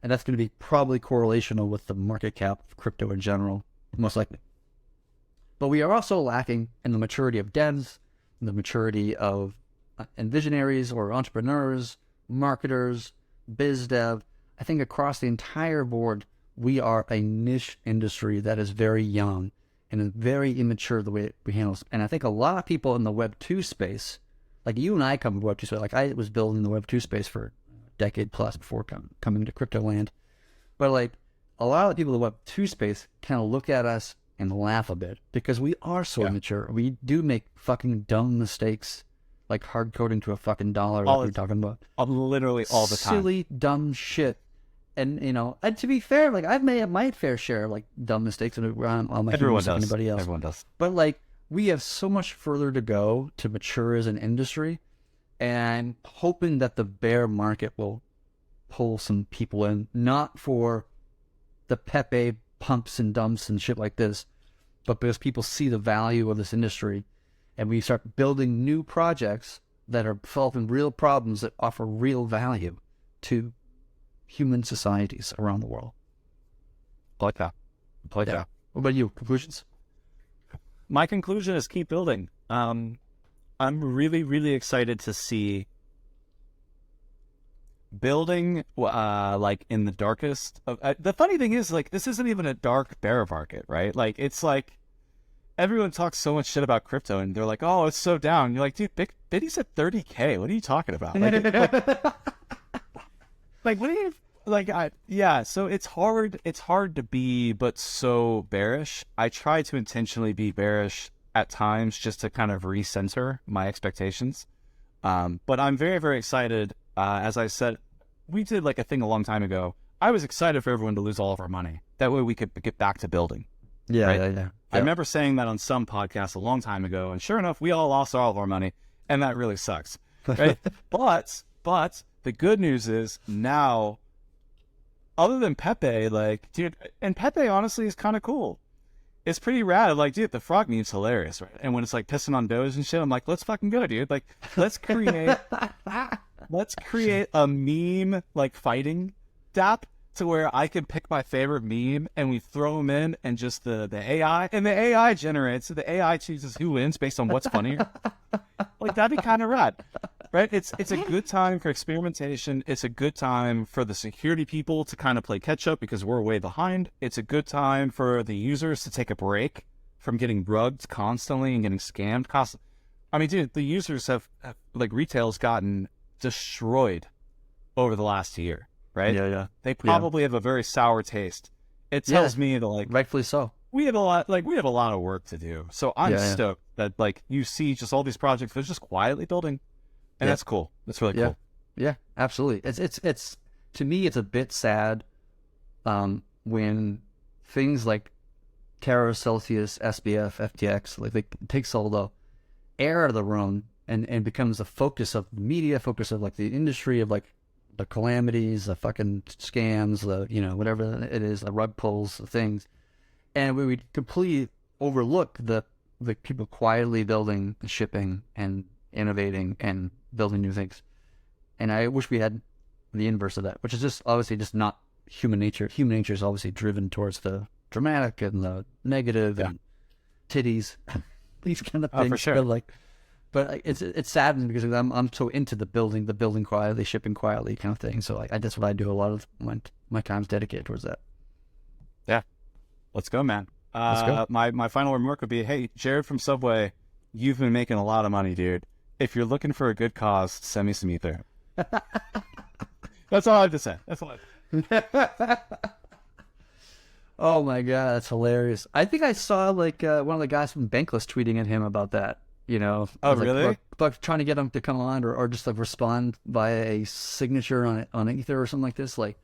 And that's going to be probably correlational with the market cap of crypto in general, most likely. But we are also lacking in the maturity of devs, the maturity of and visionaries or entrepreneurs, marketers, biz dev. I think across the entire board, we are a niche industry that is very young and is very immature the way we handle it. And I think a lot of people in the Web 2 space, like you and I come to Web 2 space, like I was building the Web 2 space for a decade plus before coming to crypto land. But like a lot of the people in the Web 2 space kind of look at us and laugh a bit because we are so immature. We do make fucking dumb mistakes, like hard coding to a fucking dollar, like we're talking about. Literally all the time. Silly, dumb shit. And, and to be fair, like I've made my fair share of like dumb mistakes and all my Everyone does. Anybody else. Everyone does. But like we have so much further to go to mature as an industry, and hoping that the bear market will pull some people in, not for the Pepe pumps and dumps and shit like this, but because people see the value of this industry and we start building new projects that are solving real problems that offer real value to human societies around the world. I like that. What about you? Conclusions? My conclusion is keep building. I'm really, really excited to see building like in the darkest of the funny thing is like this isn't even a dark bear market, right? Like it's like everyone talks so much shit about crypto and they're like, oh, it's so down. You're like, dude, Biddy's at 30K. What are you talking about? Like what do you like? So it's hard to be but so bearish. I try to intentionally be bearish at times just to kind of recenter my expectations. But I'm very, very excited. As I said, we did like a thing a long time ago. I was excited for everyone to lose all of our money. That way we could get back to building. Yeah, right? yeah. I remember saying that on some podcast a long time ago, and sure enough, we all lost all of our money, and that really sucks. Right? but the good news is now, other than Pepe, like, dude, and Pepe honestly is kind of cool. It's pretty rad. Like, dude, the frog meme's hilarious, right? And when it's like pissing on Doge and shit, I'm like, let's fucking go, dude. Like, let's create a meme like fighting dApp to where I can pick my favorite meme and we throw them in and just the AI and the AI generates. So the AI chooses who wins based on what's funnier. Like that'd be kind of rad, right? It's a good time for experimentation. It's a good time for the security people to kind of play catch up because we're way behind. It's a good time for the users to take a break from getting rugged constantly and getting scammed constantly. I mean, dude, the users have like retail's gotten destroyed over the last year, right? Yeah. They probably have a very sour taste. It tells me that like rightfully so. we have a lot of work to do. So I'm stoked that like you see just all these projects they're just quietly building, and that's cool. That's really cool. Yeah, absolutely. It's to me it's a bit sad when things like Terra, Celsius, SBF, FTX like they take so the air out of the room and becomes the focus of the media, focus of like the industry of like the calamities, the fucking scams, the whatever it is, the rug pulls, the things. And we would completely overlook the people quietly building, shipping, and innovating and building new things. And I wish we had the inverse of that, which is just obviously just not human nature. Human nature is obviously driven towards the dramatic and the negative and titties, these kind of things. For sure. But it's saddening because I'm so into the building quietly, shipping quietly kind of thing. So that's what I do. A lot of my time's dedicated towards that. Yeah. Let's go, man. Let's go. My final remark would be, hey, Jared from Subway, you've been making a lot of money, dude. If you're looking for a good cause, send me some ether. That's all I have to say. That's all I Oh my god, that's hilarious. I think I saw like one of the guys from Bankless tweeting at him about that. Oh, really? Like trying to get him to come on or just like respond via a signature on Ether or something like this. Like,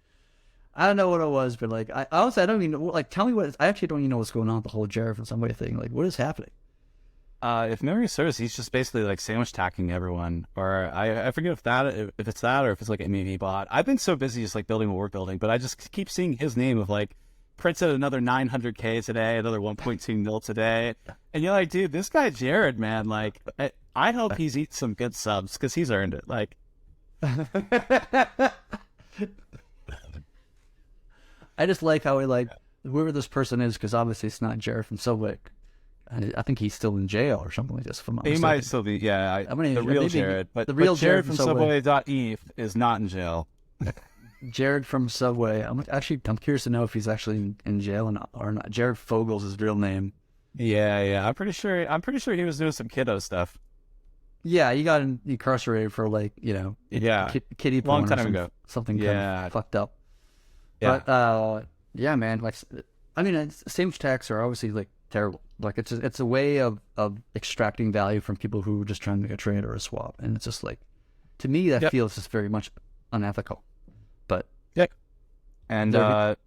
I don't know what it was, but like, I honestly, I don't even know, like, tell me I actually don't even know what's going on with the whole Jared from Subway thing. Like, what is happening? If memory serves, he's just basically like sandwich tacking everyone, or I forget if it's that or if it's like a MEV bot. I've been so busy just like building what we're building, but I just keep seeing his name of like printed another 900K today, another 1.2 mil today, and you're like, dude, this guy Jared, man, like I hope he's eating some good subs because he's earned it. Like, I just like how whoever this person is, because obviously it's not Jared from Subway. I think he's still in jail or something like this. He might still be, yeah. The real Jared, but the real Jared from Subway.eth is not in jail. Jared from Subway. I'm curious to know if he's actually in jail or not. Jared Fogel's his real name. Yeah. I'm pretty sure he was doing some kiddo stuff. Yeah, he got incarcerated for kitty porn long time ago. Something kind of fucked up. Yeah. But yeah, man. Like, I mean, same attacks are obviously like terrible. Like it's a way of extracting value from people who are just trying to make a trade or a swap, and it's just like, to me that feels just very much unethical. But and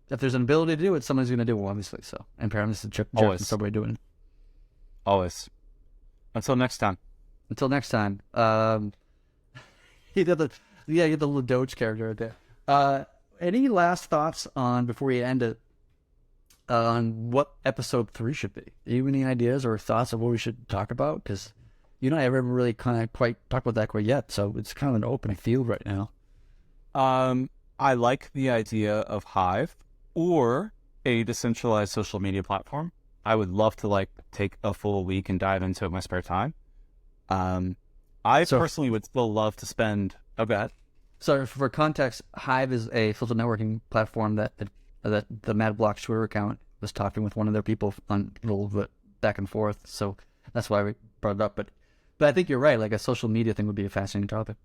if there's an ability to do it, somebody's going to do it, obviously. So, and apparently this is Jared from Subway doing it. Always. Until next time. You did the little Doge character right there. Any last thoughts on before we end it? On what episode 3 should be? Do you have any ideas or thoughts of what we should talk about? Because I haven't really kind of quite talked about that quite yet, so it's kind of an open field right now. I like the idea of Hive or a decentralized social media platform. I would love to like take a full week and dive into it in my spare time. I personally would still love to spend. Oh, go ahead. So for context, Hive is a social networking platform that the Mad Blocks Twitter account was talking with one of their people on a little bit back and forth. So that's why we brought it up. But I think you're right. Like a social media thing would be a fascinating topic.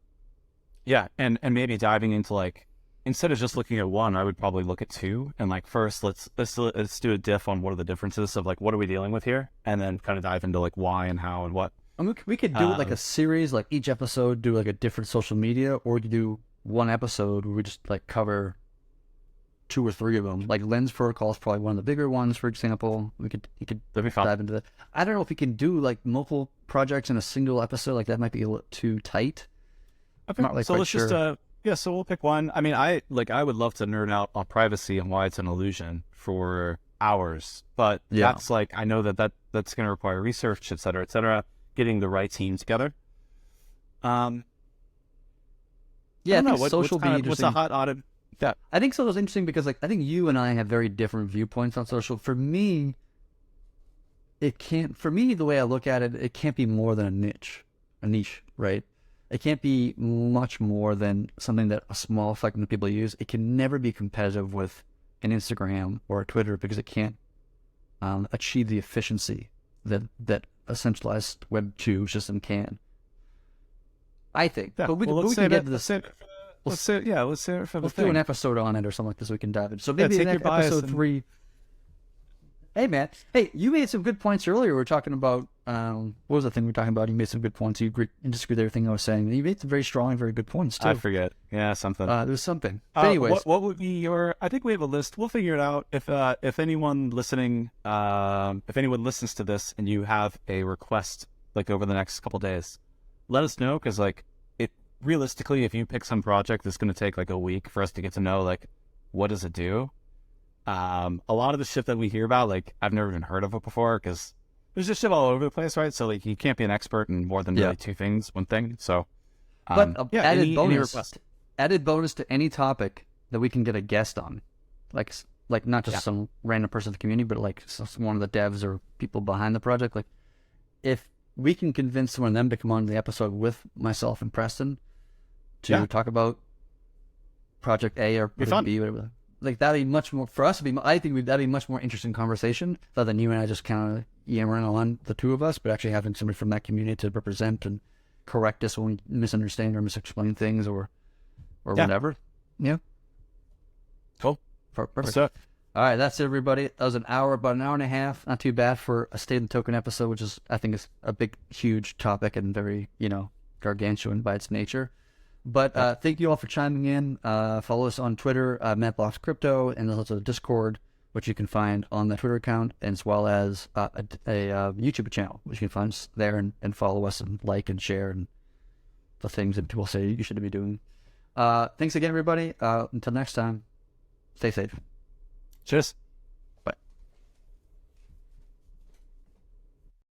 Yeah, and maybe diving into like, instead of just looking at one, I would probably look at two. And like first, let's do a diff on what are the differences of like what are we dealing with here, and then kind of dive into like why and how and what. I mean, we could do it like a series, like each episode do like a different social media, or we could do one episode where we just like cover 2 or 3 of them. Like Lens Protocol is probably one of the bigger ones, for example. You could That'd be fun. dive into that. I don't know if we can do like multiple projects in a single episode. Like that might be a little too tight. Okay, Not, like, so quite let's sure. just yeah, so we'll pick one. I mean, I would love to nerd out on privacy and why it's an illusion for hours, but Yeah. that's like, I know that's going to require research, et cetera, getting the right team together. Yeah, I don't think know, social what's would be what's a interesting. hot audit? Yeah, I think social is interesting because like I think you and I have very different viewpoints on social. For me, it can't. For me, the way I look at it, it can't be more than a niche, right? It can't be much more than something that a small segment of people use. It can never be competitive with an Instagram or a Twitter because it can't achieve the efficiency that a centralized Web 2 system can. I think. yeah. But we, Well, but we let's can say get that. to this. Let's say it for the Let's do thing. an episode on it or something like this. We can dive in. So Yeah, maybe take in your bias episode and- 3. Hey man, hey, you made some good points earlier. We were talking about what was the thing we were talking about? You made some good points. You agreed and disagreed with everything I was saying. You made some very strong and very good points too. I forget. Yeah, something. There's something. But anyways, what would be your? I think we have a list. We'll figure it out. If anyone listening, if anyone listens to this and you have a request like over the next couple days, let us know, because like it realistically, if you pick some project that's going to take like a week for us to get to know like what does it do. A lot of the shit that we hear about, like I've never even heard of it before, because there's just shit all over the place, right? So like you can't be an expert in more than really one thing. So, but added any bonus, request. added bonus to any topic that we can get a guest on, like not just some random person in the community, but like one of the devs or people behind the project. Like if we can convince one of them to come on the episode with myself and Preston to talk about Project A or Project B, whatever. Like that'd be much more for us. I think that'd be much more interesting conversation rather than you and I just kind of yammering on the two of us, but actually having somebody from that community to represent and correct us when we misunderstand or misexplain things or whatever. Yeah. Cool. Perfect. So, All right, that's it, everybody. That was about an hour and a half. Not too bad for a State of the Token episode, which is, I think, is a big, huge topic and very, gargantuan by its nature. But thank you all for chiming in. Follow us on Twitter, MattBlocks Crypto, and there's also Discord, which you can find on the Twitter account, as well as a YouTube channel, which you can find us there and follow us and like and share and the things that people say you should be doing. Thanks again, everybody. Until next time, stay safe. cheers.